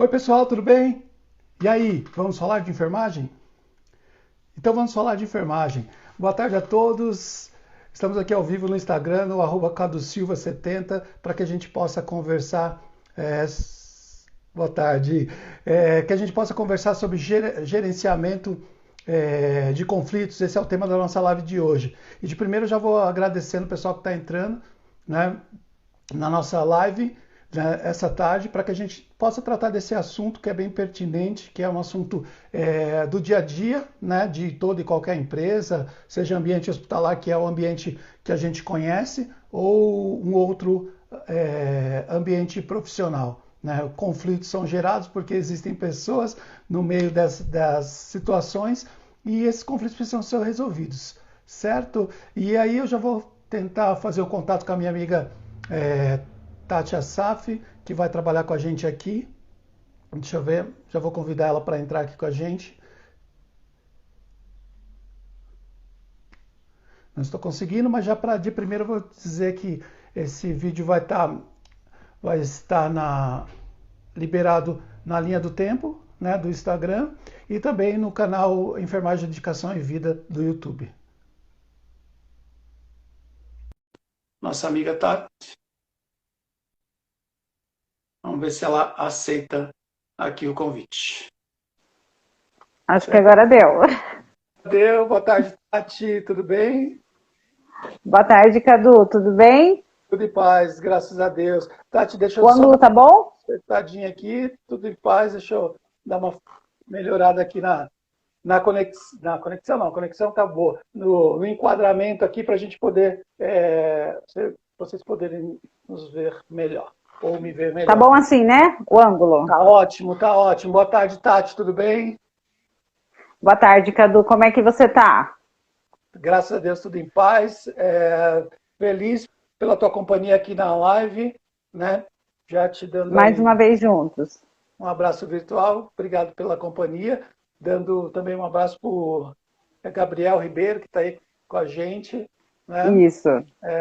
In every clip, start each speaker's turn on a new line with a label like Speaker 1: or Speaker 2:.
Speaker 1: Oi, pessoal, tudo bem? E aí, vamos falar de enfermagem? Então vamos falar de enfermagem. Boa tarde a todos. Estamos aqui ao vivo no Instagram, no @cadosilva70, para que a gente possa conversar. Boa tarde. Que a gente possa conversar sobre gerenciamento de conflitos. Esse é o tema da nossa live de hoje. E de primeiro eu já vou agradecendo o pessoal que está entrando, né, na nossa live, né, essa tarde, para que a gente possa tratar desse assunto que é bem pertinente, que é um assunto do dia a dia, né, de toda e qualquer empresa, seja ambiente hospitalar, que é o ambiente que a gente conhece, ou um outro ambiente profissional. Né? Conflitos são gerados porque existem pessoas no meio das situações e esses conflitos precisam ser resolvidos, certo? E aí eu já vou tentar fazer o contato com a minha amiga Tati Assaf, que vai trabalhar com a gente aqui. Deixa eu ver, já vou convidar ela para entrar aqui com a gente. Não estou conseguindo, mas já de primeiro eu vou dizer que esse vídeo vai estar liberado na linha do tempo, né, do Instagram, e também no canal Enfermagem, Dedicação e Vida do YouTube. Nossa amiga Tati. Vamos ver se ela aceita aqui o convite.
Speaker 2: Acho que agora deu.
Speaker 1: Deu, boa tarde, Tati, tudo bem?
Speaker 2: Boa tarde, Cadu, tudo bem?
Speaker 1: Tudo em paz, graças a Deus. Tati, deixa eu
Speaker 2: O
Speaker 1: só dar
Speaker 2: ângulo tá
Speaker 1: uma
Speaker 2: bom?
Speaker 1: acertadinha aqui, tudo em paz, deixa eu dar uma melhorada aqui na conexão não, a conexão tá boa, no enquadramento aqui para a gente poder, vocês poderem nos ver melhor, ou me ver
Speaker 2: Tá
Speaker 1: melhor.
Speaker 2: bom assim, né? O ângulo.
Speaker 1: Tá ótimo, tá ótimo. Boa tarde, Tati, tudo bem?
Speaker 2: Boa tarde, Cadu, como é que você tá?
Speaker 1: Graças a Deus, tudo em paz. Feliz pela tua companhia aqui na live, né? Já te dando
Speaker 2: Mais
Speaker 1: aí
Speaker 2: uma vez juntos.
Speaker 1: um abraço virtual. Obrigado pela companhia. Dando também um abraço para o Gabriel Ribeiro, que está aí com a gente, né?
Speaker 2: Isso.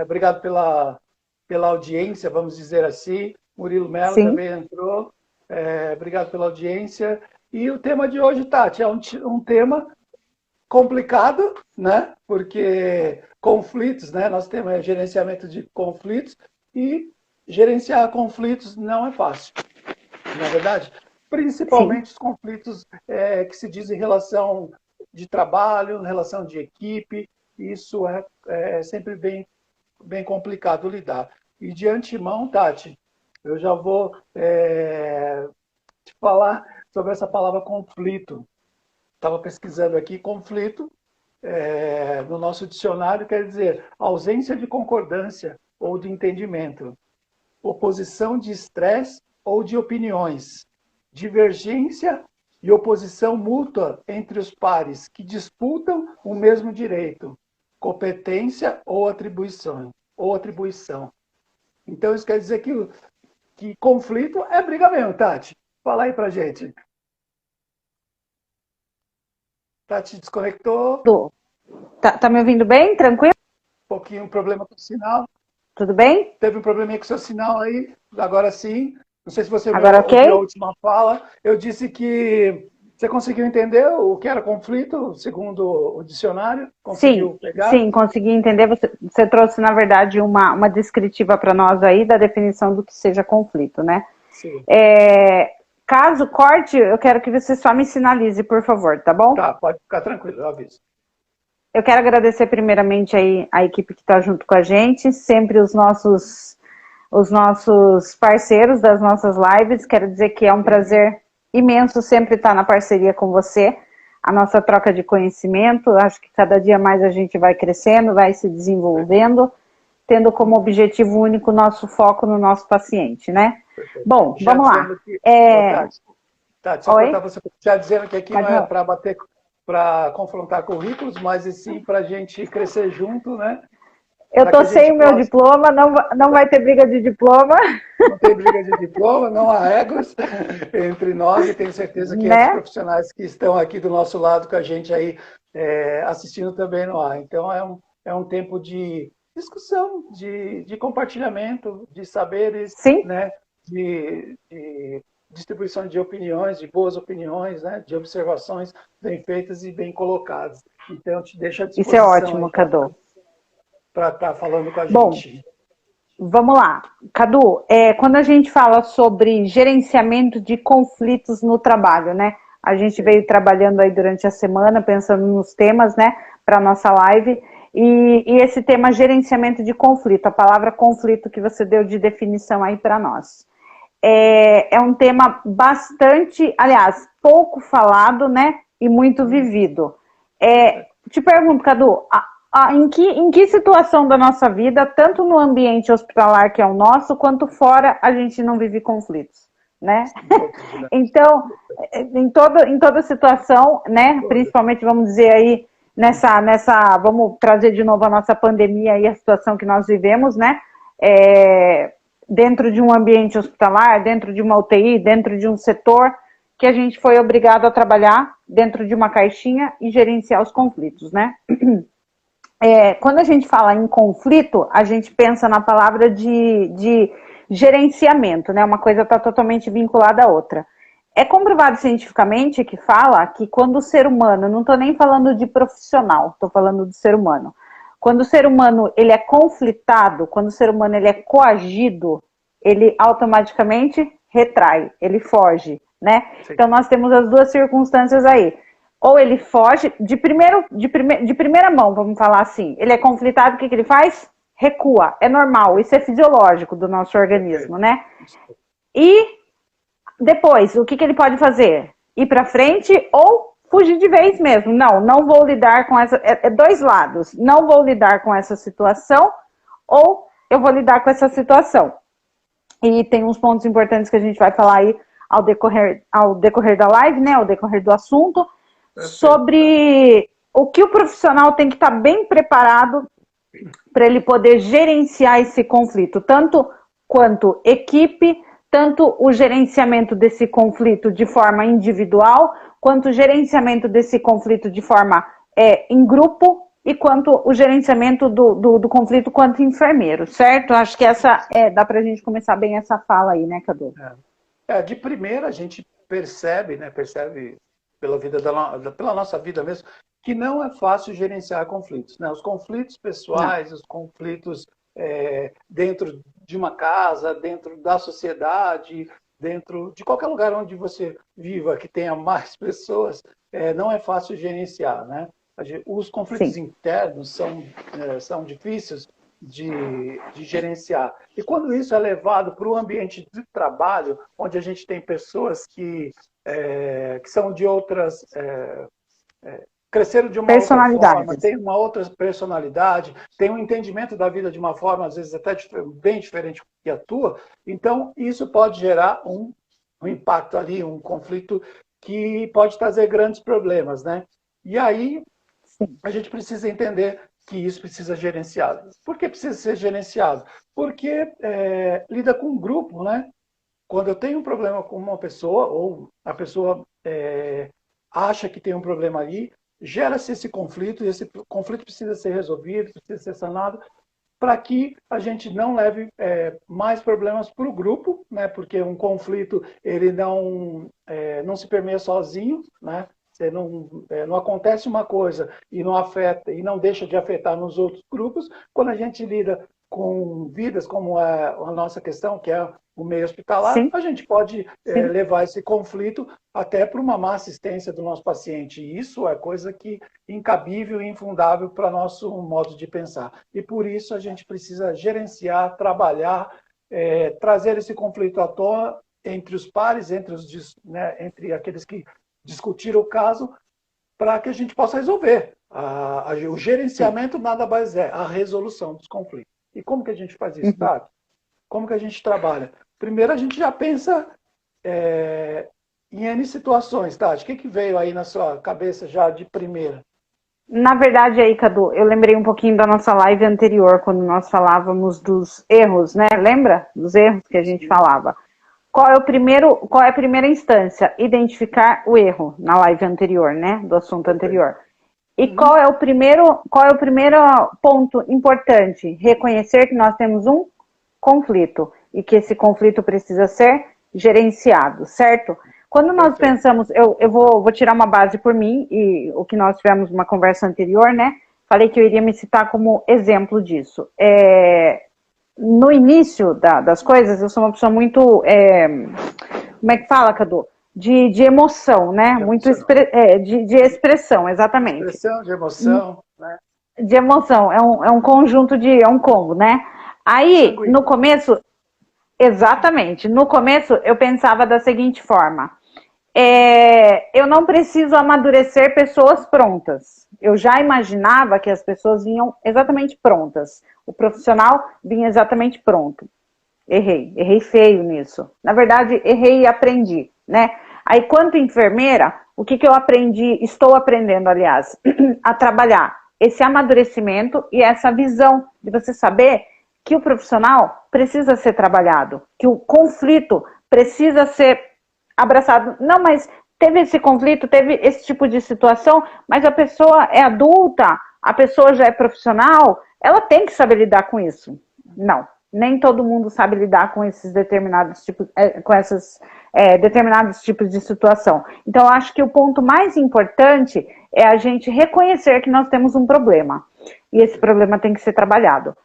Speaker 1: Obrigado pela audiência, vamos dizer assim. Murilo Mello
Speaker 2: Sim,
Speaker 1: também entrou. Obrigado pela audiência. E o tema de hoje, Tati, é um tema complicado, né? Porque conflitos, né? Nós temos gerenciamento de conflitos e gerenciar conflitos não é fácil, na verdade.
Speaker 2: sim,
Speaker 1: Principalmente os conflitos que se diz em relação de trabalho, relação de equipe, isso é sempre bem complicado lidar. E de antemão, Tati, eu já vou te falar sobre essa palavra conflito. Estava pesquisando aqui, conflito, no nosso dicionário, quer dizer ausência de concordância ou de entendimento, oposição de estresse ou de opiniões, divergência e oposição mútua entre os pares que disputam o mesmo direito, competência ou atribuição. Então, isso quer dizer que conflito é briga mesmo, Tati. Fala aí pra gente. Tati desconectou,
Speaker 2: Cadu. Tá me ouvindo bem? Tranquilo?
Speaker 1: um pouquinho problema com o sinal.
Speaker 2: Tudo bem?
Speaker 1: Teve um probleminha com o seu sinal aí, agora sim. Não sei se você
Speaker 2: Agora
Speaker 1: ouviu a
Speaker 2: ok?
Speaker 1: última fala. Eu disse que você conseguiu entender o que era conflito, segundo o dicionário?
Speaker 2: Sim,
Speaker 1: Conseguiu pegar?
Speaker 2: sim, consegui entender. Você trouxe, na verdade, uma descritiva para nós aí da definição do que seja conflito, né?
Speaker 1: Sim.
Speaker 2: Caso corte, eu quero que você só me sinalize, por favor, tá bom?
Speaker 1: Tá, pode ficar tranquilo, eu aviso.
Speaker 2: Eu quero agradecer primeiramente aí a equipe que está junto com a gente, sempre os nossos parceiros das nossas lives. Quero dizer que é um prazer imenso sempre estar na parceria com você, a nossa troca de conhecimento. Acho que cada dia mais a gente vai crescendo, vai se desenvolvendo, tendo como objetivo único o nosso foco no nosso paciente, né?
Speaker 1: Perfeito.
Speaker 2: Bom,
Speaker 1: Já
Speaker 2: vamos lá.
Speaker 1: dizendo que. Ô, Tati, só cortar
Speaker 2: Oi?
Speaker 1: você. Já dizendo que aqui não
Speaker 2: Pode
Speaker 1: é
Speaker 2: falar.
Speaker 1: para bater, para confrontar currículos, mas e sim para a gente crescer junto, né?
Speaker 2: Eu
Speaker 1: Para que
Speaker 2: tô
Speaker 1: a
Speaker 2: sem
Speaker 1: gente
Speaker 2: o meu
Speaker 1: possa.
Speaker 2: diploma, não vai ter briga de diploma,
Speaker 1: Não tem briga de diploma, não há egos entre nós e tenho certeza que entre os
Speaker 2: né?
Speaker 1: profissionais que estão aqui do nosso lado com a gente aí assistindo também no ar. Então é um tempo de discussão, de compartilhamento, de saberes,
Speaker 2: Sim,
Speaker 1: né? De distribuição de opiniões, de boas opiniões, né, de observações bem feitas e bem colocadas. Então, eu te deixo à
Speaker 2: Isso é
Speaker 1: disposição
Speaker 2: ótimo, Cadu.
Speaker 1: para estar falando com a
Speaker 2: Bom,
Speaker 1: gente.
Speaker 2: vamos lá. Cadu, quando a gente fala sobre gerenciamento de conflitos no trabalho, né? A gente veio trabalhando aí durante a semana, pensando nos temas, né, para nossa live, e esse tema gerenciamento de conflito, a palavra conflito que você deu de definição aí para nós. É um tema bastante, aliás, pouco falado, né, e muito vivido. Te pergunto, Cadu, em que situação da nossa vida, tanto no ambiente hospitalar que é o nosso, quanto fora, a gente não vive conflitos, né? Então, em toda situação, né, principalmente, vamos dizer aí, vamos trazer de novo a nossa pandemia e a situação que nós vivemos, né, dentro de um ambiente hospitalar, dentro de uma UTI, dentro de um setor, que a gente foi obrigado a trabalhar dentro de uma caixinha e gerenciar os conflitos, né? Quando a gente fala em conflito, a gente pensa na palavra de gerenciamento, né? Uma coisa está totalmente vinculada à outra. É comprovado cientificamente que fala que quando o ser humano, não estou nem falando de profissional, estou falando do ser humano, quando o ser humano ele é conflitado, quando o ser humano ele é coagido, ele automaticamente retrai, ele foge, né? Sim. Então nós temos as duas circunstâncias aí. Ou ele foge, de primeira mão, vamos falar assim, ele é conflitado, o que ele faz? Recua, é normal, isso é fisiológico do nosso organismo, né? E depois, o que ele pode fazer? Ir para frente ou fugir de vez mesmo. Não vou lidar com essa... dois lados. Não vou lidar com essa situação ou eu vou lidar com essa situação. E tem uns pontos importantes que a gente vai falar aí ao decorrer da live, né? Ao decorrer do assunto, sobre o que o profissional tem que estar bem preparado para ele poder gerenciar esse conflito, tanto quanto equipe, tanto o gerenciamento desse conflito de forma individual, quanto o gerenciamento desse conflito de forma em grupo, e quanto o gerenciamento do conflito quanto enfermeiro, certo? Acho que essa dá para a gente começar bem essa fala aí, né, Cadu?
Speaker 1: De primeira a gente percebe, né, pela nossa vida mesmo, que não é fácil gerenciar conflitos, né? Os conflitos pessoais, os conflitos dentro de uma casa, dentro da sociedade, dentro de qualquer lugar onde você viva, que tenha mais pessoas, não é fácil gerenciar, né? Os conflitos internos são difíceis de gerenciar. E quando isso é levado para o ambiente de trabalho, onde a gente tem pessoas que são de outras... cresceram de uma outra forma, tem uma outra personalidade, tem um entendimento da vida de uma forma, às vezes, até bem diferente que a tua. Então, isso pode gerar um impacto ali, um conflito que pode trazer grandes problemas, né? E aí, a gente precisa entender que isso precisa ser gerenciado. Por que precisa ser gerenciado? Porque lida com um grupo, né? Quando eu tenho um problema com uma pessoa, ou a pessoa acha que tem um problema ali, gera-se esse conflito, e esse conflito precisa ser resolvido, precisa ser sanado, para que a gente não leve mais problemas para o grupo, né? Porque um conflito ele não se permeia sozinho, né? Não acontece uma coisa e não afeta e não deixa de afetar nos outros grupos. Quando a gente lida com vidas como a nossa questão, que é o meio hospitalar, a gente pode levar esse conflito até para uma má assistência do nosso paciente. E isso é coisa que incabível e infundável para nosso modo de pensar. E por isso a gente precisa gerenciar, trabalhar, trazer esse conflito à tona entre os pares, entre aqueles que discutiram o caso, para que a gente possa resolver. O gerenciamento nada mais é a resolução dos conflitos. E como que a gente faz isso, Tati? Como que a gente trabalha? Primeiro, a gente já pensa em N situações, Tati. O que veio aí na sua cabeça já de primeira?
Speaker 2: Na verdade, aí, Cadu, eu lembrei um pouquinho da nossa live anterior, quando nós falávamos dos erros, né? Lembra? Dos erros que a gente falava. Qual é a primeira instância? Identificar o erro na live anterior, né? Do assunto anterior. E qual é o primeiro ponto importante? Reconhecer que nós temos um conflito e que esse conflito precisa ser gerenciado, certo? Quando nós pensamos, eu vou tirar uma base por mim, e o que nós tivemos uma conversa anterior, né? Falei que eu iria me citar como exemplo disso. No início das coisas, eu sou uma pessoa muito, como é que fala, Cadu? De emoção, né? Muito de expressão, exatamente.
Speaker 1: Expressão, de emoção, né?
Speaker 2: De emoção, é um conjunto é um combo, né? Aí, no começo, exatamente, no começo eu pensava da seguinte forma: eu não preciso amadurecer pessoas prontas. Eu já imaginava que as pessoas vinham exatamente prontas. O profissional vinha exatamente pronto. Errei feio nisso. Na verdade, errei e aprendi, né? Aí, quanto enfermeira, o que eu aprendi, estou aprendendo, aliás, a trabalhar esse amadurecimento e essa visão de você saber que o profissional precisa ser trabalhado, que o conflito precisa ser abraçado. Não, mas teve esse conflito, teve esse tipo de situação, mas a pessoa é adulta, a pessoa já é profissional, ela tem que saber lidar com isso. Não, nem todo mundo sabe lidar com esses determinados tipos, determinados tipos de situação. Então, eu acho que o ponto mais importante é a gente reconhecer que nós temos um problema. E esse problema tem que ser trabalhado.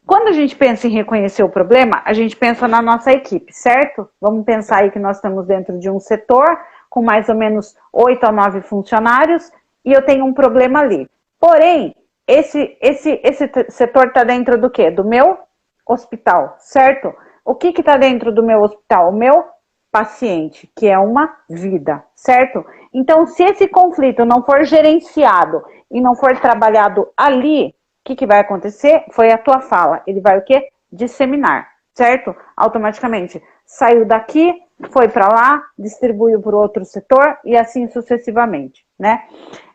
Speaker 2: Quando a gente pensa em reconhecer o problema, a gente pensa na nossa equipe, certo? Vamos pensar aí que nós estamos dentro de um setor com mais ou menos 8 a 9 funcionários e eu tenho um problema ali. Porém, esse setor está dentro do quê? Do meu hospital, certo? O que está dentro do meu hospital? O meu paciente, que é uma vida, certo? Então, se esse conflito não for gerenciado e não for trabalhado ali, o que vai acontecer? Foi a tua fala. Ele vai o quê? Disseminar, certo? Automaticamente. Saiu daqui, foi para lá, distribuiu para o outro setor e assim sucessivamente, né?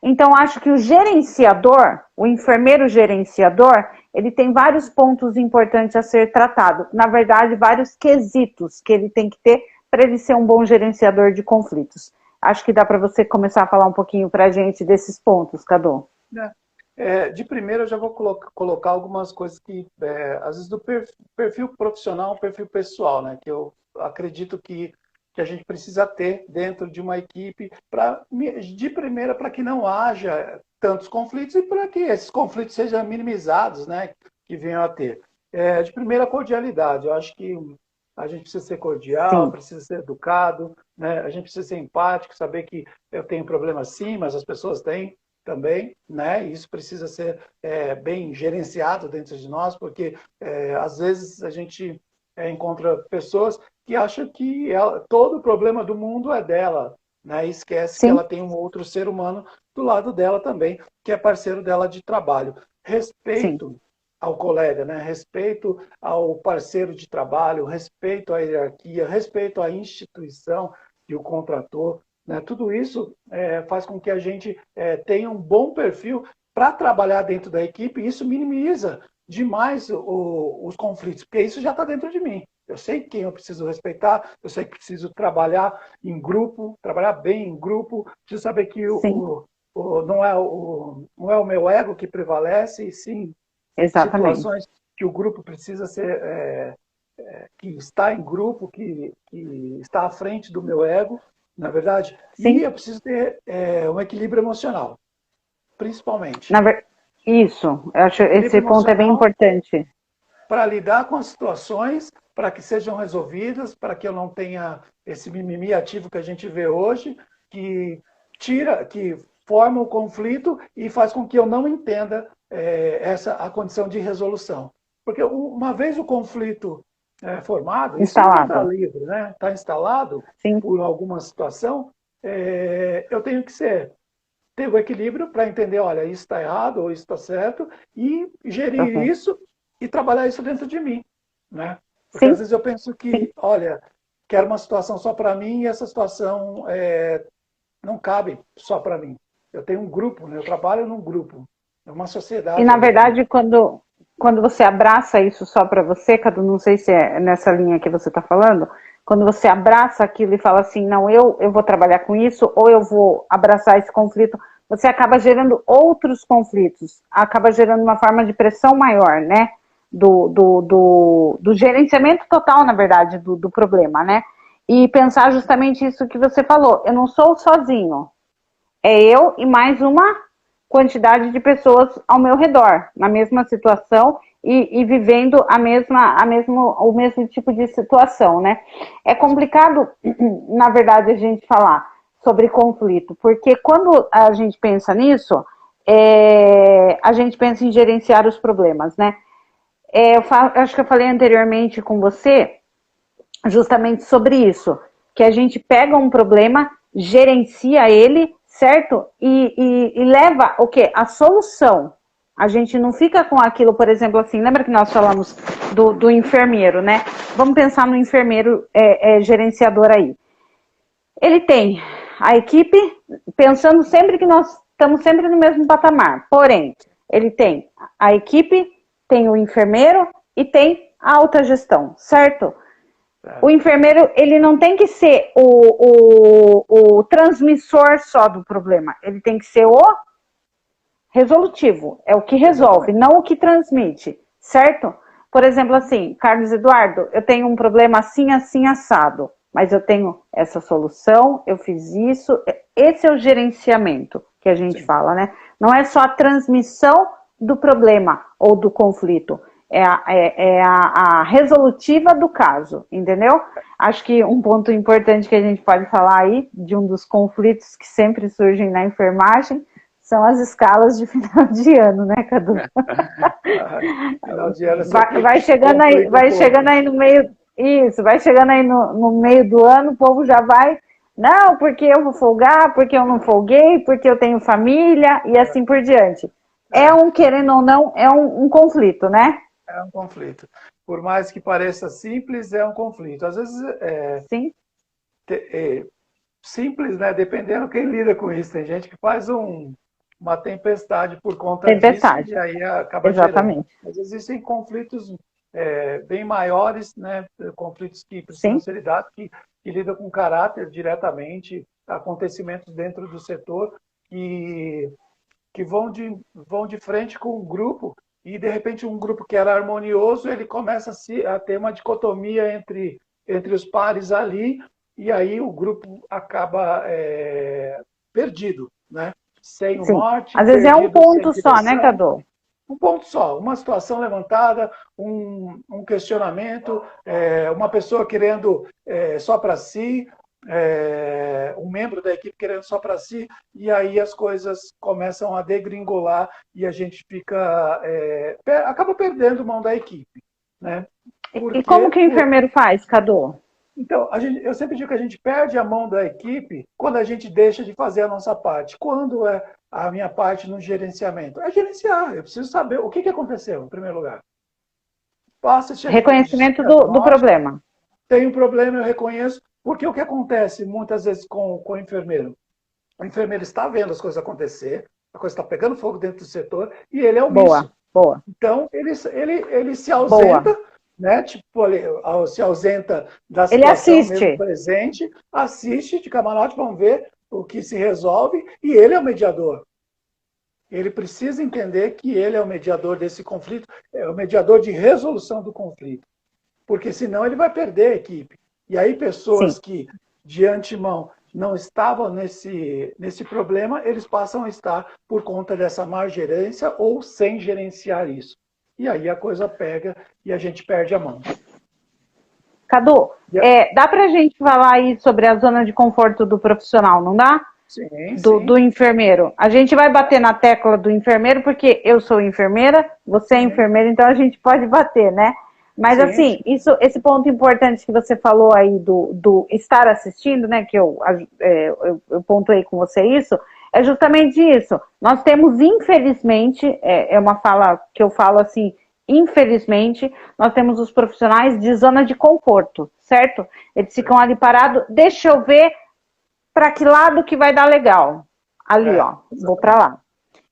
Speaker 2: Então, acho que o gerenciador, o enfermeiro gerenciador, ele tem vários pontos importantes a ser tratado. Na verdade, vários quesitos que ele tem que ter para ele ser um bom gerenciador de conflitos. Acho que dá para você começar a falar um pouquinho para a gente desses pontos, Cadu.
Speaker 1: De primeira, eu já vou colocar algumas coisas que, às vezes, do perfil profissional, perfil pessoal, né? Que eu acredito que a gente precisa ter dentro de uma equipe, de primeira, para que não haja tantos conflitos e para que esses conflitos sejam minimizados, né? Que venham a ter. De primeira, cordialidade. Eu acho que a gente precisa ser cordial, sim, precisa ser educado, né? A gente precisa ser empático, saber que eu tenho problema sim, mas as pessoas têm também, né? Isso precisa ser bem gerenciado dentro de nós, porque às vezes a gente encontra pessoas que acham que todo o problema do mundo é dela, né? E esquece, sim, que ela tem um outro ser humano do lado dela também, que é parceiro dela de trabalho. Respeito, sim, ao colega, né? Respeito ao parceiro de trabalho, respeito à hierarquia, respeito à instituição que o contratou. Tudo isso faz com que a gente tenha um bom perfil para trabalhar dentro da equipe, e isso minimiza demais os conflitos, porque isso já está dentro de mim. Eu sei quem eu preciso respeitar, eu sei que preciso trabalhar em grupo, trabalhar bem em grupo, preciso saber que não é o meu ego que prevalece, e sim, exatamente, situações que o grupo precisa ser, que está em grupo, que está à frente do meu ego, na verdade, sim, e eu preciso ter um equilíbrio emocional, principalmente.
Speaker 2: Isso, eu acho esse ponto é bem importante.
Speaker 1: Para lidar com as situações, para que sejam resolvidas, para que eu não tenha esse mimimi ativo que a gente vê hoje, que forma o conflito e faz com que eu não entenda a condição de resolução. Porque uma vez o conflito formado, instalado, isso está livre, né? Está instalado, sim, por alguma situação, eu tenho que ter o equilíbrio para entender, olha, isso está errado ou isso está certo, e gerir isso e trabalhar isso dentro de mim, né? Porque sim, às vezes eu penso que, sim, olha, quero uma situação só para mim e essa situação não cabe só para mim. Eu tenho um grupo, né? Eu trabalho num grupo, é uma sociedade.
Speaker 2: E na verdade, quando você abraça isso só para você, Cadu, não sei se é nessa linha que você está falando, quando você abraça aquilo e fala assim, não, eu vou trabalhar com isso, ou eu vou abraçar esse conflito, você acaba gerando outros conflitos, acaba gerando uma forma de pressão maior, né? Do gerenciamento total, na verdade, do problema, né? e pensar justamente isso que você falou. Eu não sou sozinho. É eu e mais uma quantidade de pessoas ao meu redor, na mesma situação e vivendo o mesmo tipo de situação, né? É complicado, na verdade, a gente falar sobre conflito, porque quando a gente pensa nisso, a gente pensa em gerenciar os problemas, né? Acho que eu falei anteriormente com você justamente sobre isso, que a gente pega um problema, gerencia ele, certo? E leva o quê? A solução. A gente não fica com aquilo, por exemplo, assim, lembra que nós falamos do enfermeiro, né? Vamos pensar no enfermeiro gerenciador aí. Ele tem a equipe, pensando sempre que nós estamos sempre no mesmo patamar. Porém, ele tem a equipe, tem o enfermeiro e tem a alta gestão, certo? O enfermeiro, ele não tem que ser o transmissor só do problema. Ele tem que ser o resolutivo. É o que resolve, não o que transmite, certo? Por exemplo, assim, Carlos Eduardo, eu tenho um problema assim, assim, assado. Mas eu tenho essa solução, eu fiz isso. Esse é o gerenciamento que a gente fala, né? Não é só a transmissão do problema ou do conflito. É a resolutiva do caso, entendeu? Acho que um ponto importante que a gente pode falar aí, de um dos conflitos que sempre surgem na enfermagem, são as escalas de final de ano, né, Cadu?
Speaker 1: Final de ano,
Speaker 2: vai chegando aí no meio, isso, vai chegando aí no meio do ano, o povo já vai, não, porque eu vou folgar, porque eu não folguei, porque eu tenho família, e assim por diante. Querendo ou não, é um conflito, né?
Speaker 1: É um conflito. Por mais que pareça simples, é um conflito. Às vezes
Speaker 2: Sim.
Speaker 1: Simples, né? Dependendo quem lida com isso. Tem gente que faz uma tempestade por conta disso e aí acaba gerando. Mas existem conflitos bem maiores, né? Conflitos que precisam ser lidados, que lidam com caráter diretamente, acontecimentos dentro do setor que vão de frente com um grupo e, de repente, um grupo que era harmonioso, ele começa a ter uma dicotomia entre os pares ali, e aí o grupo acaba perdido, né? Sem o norte.
Speaker 2: Às vezes é um ponto só, né, Cadu?
Speaker 1: Um ponto só, uma situação levantada, um questionamento, uma pessoa querendo só para si, um membro da equipe querendo só para si, e aí as coisas começam a degringolar e a gente acaba perdendo mão da equipe, né?
Speaker 2: E como que o enfermeiro faz, Cadu?
Speaker 1: Então, eu sempre digo que a gente perde a mão da equipe quando a gente deixa de fazer a nossa parte. Quando é a minha parte no gerenciamento? É gerenciar. Eu preciso saber o que aconteceu, em primeiro lugar.
Speaker 2: Reconhecimento do problema.
Speaker 1: Tem um problema, eu reconheço. Porque o que acontece muitas vezes com o enfermeiro? O enfermeiro está vendo as coisas acontecer, a coisa está pegando fogo dentro do setor e ele é omisso.
Speaker 2: Boa.
Speaker 1: Então, ele se ausenta, né? Tipo, ele se ausenta da situação mesmo presente, assiste de camarote, vamos ver o que se resolve, e ele é o mediador. Ele precisa entender que ele é o mediador desse conflito, é o mediador de resolução do conflito. Porque senão ele vai perder a equipe. E aí pessoas que, de antemão, não estavam nesse problema, eles passam a estar por conta dessa má gerência ou sem gerenciar isso. E aí a coisa pega e a gente perde a mão.
Speaker 2: Cadu, dá pra gente falar aí sobre a zona de conforto do profissional, não dá?
Speaker 1: Sim,
Speaker 2: do enfermeiro. A gente vai bater na tecla do enfermeiro, porque eu sou enfermeira, você é enfermeira, então a gente pode bater, né? Mas assim, esse ponto importante que você falou aí do estar assistindo, né, que eu pontuei com você isso, é justamente isso. Nós temos, infelizmente, é uma fala que eu falo assim, infelizmente, nós temos os profissionais de zona de conforto, certo? Eles ficam ali parados, deixa eu ver para que lado que vai dar legal. Ali, ó, vou para lá.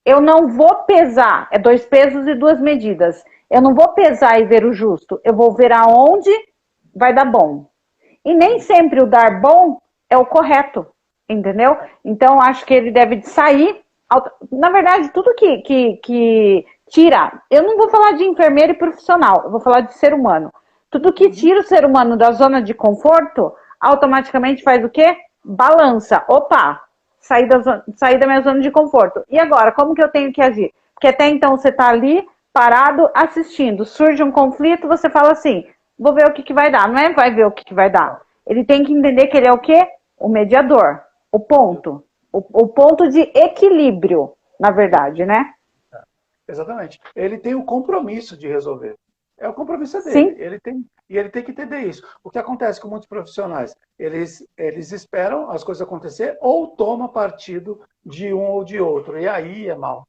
Speaker 2: Eu não vou pesar, 2 pesos e 2 medidas. Eu não vou pesar e ver o justo, eu vou ver aonde vai dar bom. E nem sempre o dar bom é o correto, entendeu? Então, acho que ele deve sair. Na verdade, tudo que tira, eu não vou falar de enfermeiro e profissional, eu vou falar de ser humano. Tudo que tira o ser humano da zona de conforto, automaticamente faz o quê? Balança. Opa, saí da minha zona de conforto. E agora, como que eu tenho que agir? Porque até então você está ali, parado, assistindo. Surge um conflito, você fala assim, vou ver o que vai dar. Não é vai ver o que vai dar. Ele tem que entender que ele é o quê? O mediador. O ponto. O ponto de equilíbrio, na verdade, né?
Speaker 1: Exatamente. Ele tem o compromisso de resolver. É o compromisso dele.
Speaker 2: Sim.
Speaker 1: Ele tem que entender isso. O que acontece com muitos profissionais? Eles esperam as coisas acontecer ou tomam partido de um ou de outro. E aí é mal.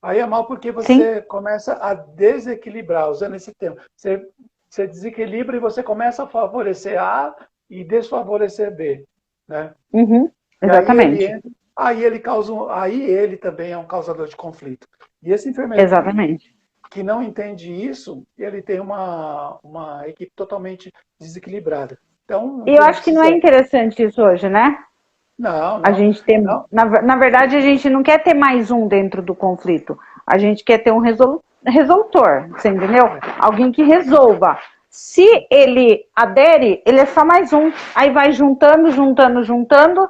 Speaker 1: Aí é mal porque você
Speaker 2: Sim.
Speaker 1: começa a desequilibrar, usando esse termo. Você desequilibra e você começa a favorecer A e desfavorecer B. Né?
Speaker 2: Uhum.
Speaker 1: E aí ele
Speaker 2: Exatamente.
Speaker 1: entra, aí ele também é um causador de conflito. E esse enfermeiro
Speaker 2: Exatamente.
Speaker 1: que não entende isso, ele tem uma equipe totalmente desequilibrada. Então, o
Speaker 2: E
Speaker 1: que
Speaker 2: eu
Speaker 1: ele
Speaker 2: acho que não é
Speaker 1: precisa.
Speaker 2: interessante isso hoje, né?
Speaker 1: Não,
Speaker 2: A
Speaker 1: não,
Speaker 2: gente tem,
Speaker 1: não.
Speaker 2: na verdade, a gente não quer ter mais um dentro do conflito. A gente quer ter um resolutor, você entendeu? Alguém que resolva. Se ele adere, ele é só mais um. Aí vai juntando, juntando, juntando,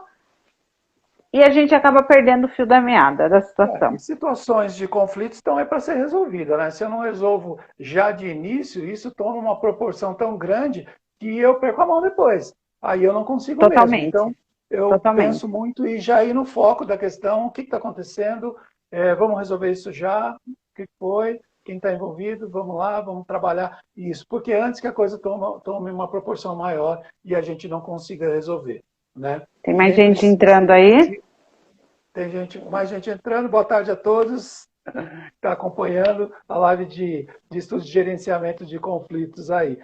Speaker 2: e a gente acaba perdendo o fio da meada da
Speaker 1: E
Speaker 2: situação.
Speaker 1: situações de conflito estão aí para ser resolvidas, né? Se eu não resolvo já de início, isso toma uma proporção tão grande que eu perco a mão depois. Aí eu não consigo mesmo. Então,
Speaker 2: Totalmente.
Speaker 1: eu penso
Speaker 2: Totalmente.
Speaker 1: muito e já ir no foco da questão, o que está acontecendo, vamos resolver isso já, o que foi, quem está envolvido, vamos lá, vamos trabalhar isso. Porque antes que a coisa tome uma proporção maior e a gente não consiga resolver, né?
Speaker 2: Tem
Speaker 1: E
Speaker 2: mais
Speaker 1: nem
Speaker 2: gente
Speaker 1: precise
Speaker 2: entrando aí?
Speaker 1: mais gente entrando. Boa tarde a todos que está acompanhando a live de estudos de gerenciamento de conflitos aí.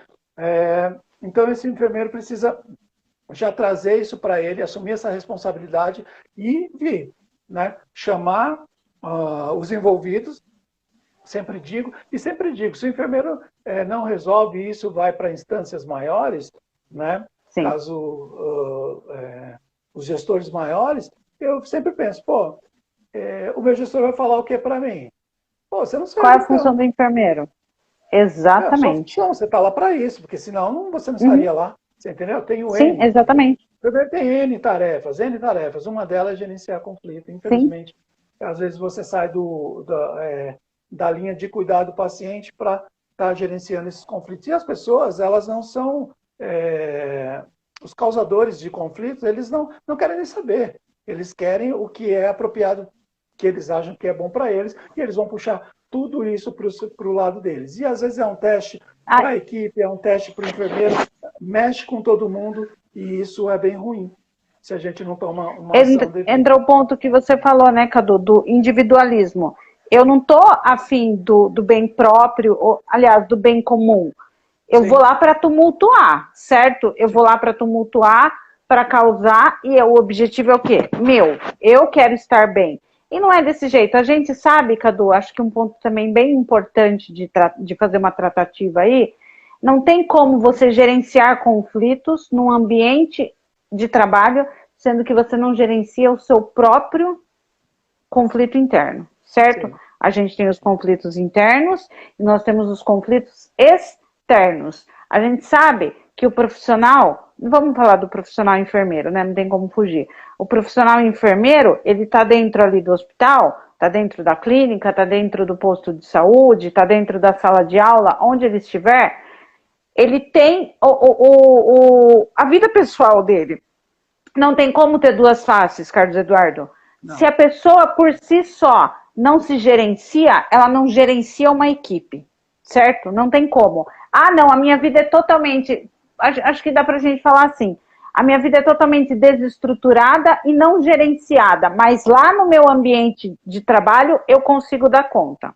Speaker 1: Então, esse enfermeiro precisa já trazer isso para ele, assumir essa responsabilidade e vir, né? Chamar os envolvidos, sempre digo, se o enfermeiro não resolve isso, vai para instâncias maiores, né?
Speaker 2: Sim.
Speaker 1: Caso os gestores maiores, eu sempre penso, pô, o meu gestor vai falar o que para mim? Pô, você não
Speaker 2: Qual é
Speaker 1: serve
Speaker 2: a função
Speaker 1: então.
Speaker 2: do enfermeiro?
Speaker 1: É a sua
Speaker 2: Exatamente.
Speaker 1: função, você está lá para isso, porque senão você não
Speaker 2: Uhum.
Speaker 1: estaria lá. Você entendeu? Tem o
Speaker 2: Sim,
Speaker 1: N.
Speaker 2: exatamente.
Speaker 1: O enfermeiro tem N tarefas, N tarefas. Uma delas é gerenciar conflito.
Speaker 2: Sim.
Speaker 1: Infelizmente, às vezes você sai da linha de cuidar do paciente para estar gerenciando esses conflitos. E as pessoas, elas não são os causadores de conflitos, eles não querem nem saber. Eles querem o que é apropriado, que eles acham que é bom para eles, e eles vão puxar tudo isso para o lado deles. E às vezes é um teste para
Speaker 2: Ah,
Speaker 1: a equipe, é um teste para o enfermeiro, mexe com todo mundo, e isso é bem ruim, se a gente não toma uma ação devida.
Speaker 2: entra o ponto que você falou, né, Cadu, do individualismo. Eu não tô afim do bem próprio, ou, aliás, do bem comum. Eu vou
Speaker 1: Sim,
Speaker 2: lá para tumultuar, certo? Eu
Speaker 1: sim,
Speaker 2: vou lá para tumultuar, para causar, e o objetivo é o quê? Meu, eu quero estar bem. E não é desse jeito. A gente sabe, Cadu, acho que um ponto também bem importante de fazer uma tratativa aí, não tem como você gerenciar conflitos num ambiente de trabalho, sendo que você não gerencia o seu próprio conflito interno, certo?
Speaker 1: sim,
Speaker 2: A gente tem os conflitos internos e nós temos os conflitos externos. A gente sabe que o profissional, vamos falar do profissional enfermeiro, né? Não tem como fugir. O profissional enfermeiro, ele está dentro ali do hospital, está dentro da clínica, está dentro do posto de saúde, está dentro da sala de aula, onde ele estiver, ele tem a vida pessoal dele. Não tem como ter duas faces, Carlos Eduardo. Se
Speaker 1: não.
Speaker 2: a pessoa por si só não se gerencia, ela não gerencia uma equipe, certo? Não tem como. Ah, não, a minha vida é totalmente. Acho que dá pra gente falar assim. A minha vida é totalmente desestruturada e não gerenciada, mas lá no meu ambiente de trabalho eu consigo dar conta.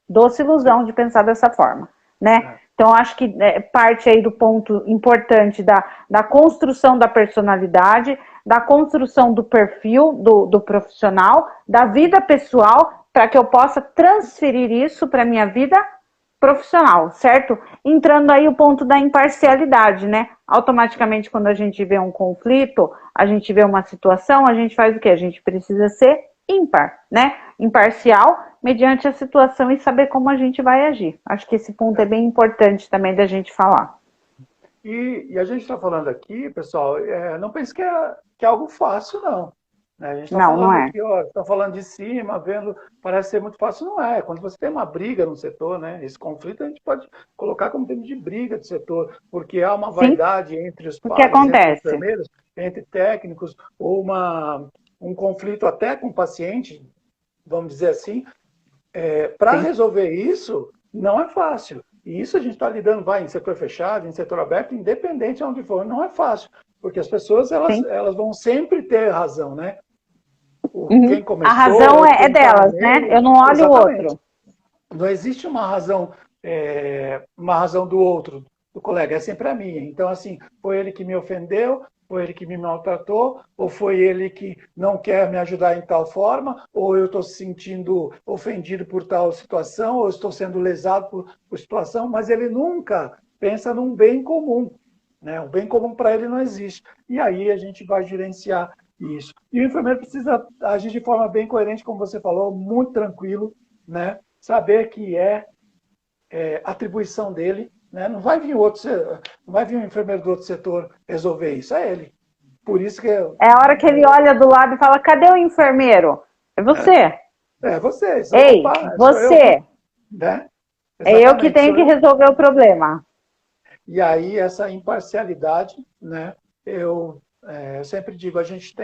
Speaker 2: Doce ilusão de pensar dessa forma, né?
Speaker 1: É,
Speaker 2: Então, acho que parte aí do ponto importante da construção da personalidade, da construção do perfil do profissional, da vida pessoal, para que eu possa transferir isso para a minha vida profissional, certo? Entrando aí o ponto da imparcialidade, né? Automaticamente, quando a gente vê um conflito, a gente vê uma situação, a gente faz o quê? A gente precisa ser ímpar, né? Imparcial, mediante a situação e saber como a gente vai agir. Acho que esse ponto é bem importante também da gente falar.
Speaker 1: E a gente está falando aqui, pessoal, não pense que é algo fácil, não. Né? A gente está
Speaker 2: Não, não
Speaker 1: falando
Speaker 2: é.
Speaker 1: aqui, ó, está falando de cima, vendo, parece ser muito fácil, não é. Quando você tem uma briga no setor, né, esse conflito a gente pode colocar como termo de briga de setor, porque há uma
Speaker 2: Sim,
Speaker 1: vaidade entre os
Speaker 2: o que
Speaker 1: pares, entre
Speaker 2: acontece?
Speaker 1: enfermeiros, entre técnicos, ou um conflito até com o paciente, vamos dizer assim, para
Speaker 2: Sim,
Speaker 1: resolver isso, não é fácil. E isso a gente está lidando, vai, em setor fechado, em setor aberto, independente de onde for, não é fácil. Porque as pessoas,
Speaker 2: sim.
Speaker 1: elas vão sempre ter razão, né?
Speaker 2: Uhum.
Speaker 1: Quem
Speaker 2: A
Speaker 1: começou,
Speaker 2: razão é
Speaker 1: quem está no
Speaker 2: delas, né?
Speaker 1: meio,
Speaker 2: Eu não olho o
Speaker 1: exatamente.
Speaker 2: outro.
Speaker 1: Não existe uma razão do outro, do colega, é sempre a minha. Então, assim, foi ele que me ofendeu, foi ele que me maltratou, ou foi ele que não quer me ajudar em tal forma, ou eu estou se sentindo ofendido por tal situação, ou estou sendo lesado por situação, mas ele nunca pensa num bem comum. Né? O bem comum para ele não existe. E aí a gente vai gerenciar isso. E o enfermeiro precisa agir de forma bem coerente, como você falou, muito tranquilo, né? Saber que atribuição dele, né? Não vai vir não vai vir um enfermeiro do outro setor resolver isso, é ele. Por isso que
Speaker 2: É a hora que ele olha do lado e fala: cadê o enfermeiro? É você.
Speaker 1: vocês.
Speaker 2: Ei,
Speaker 1: Opa, sou eu,
Speaker 2: você.
Speaker 1: né?
Speaker 2: É eu que
Speaker 1: Exatamente,
Speaker 2: tenho
Speaker 1: sou
Speaker 2: que
Speaker 1: eu.
Speaker 2: resolver o problema.
Speaker 1: E aí essa imparcialidade, né? Eu sempre digo, a gente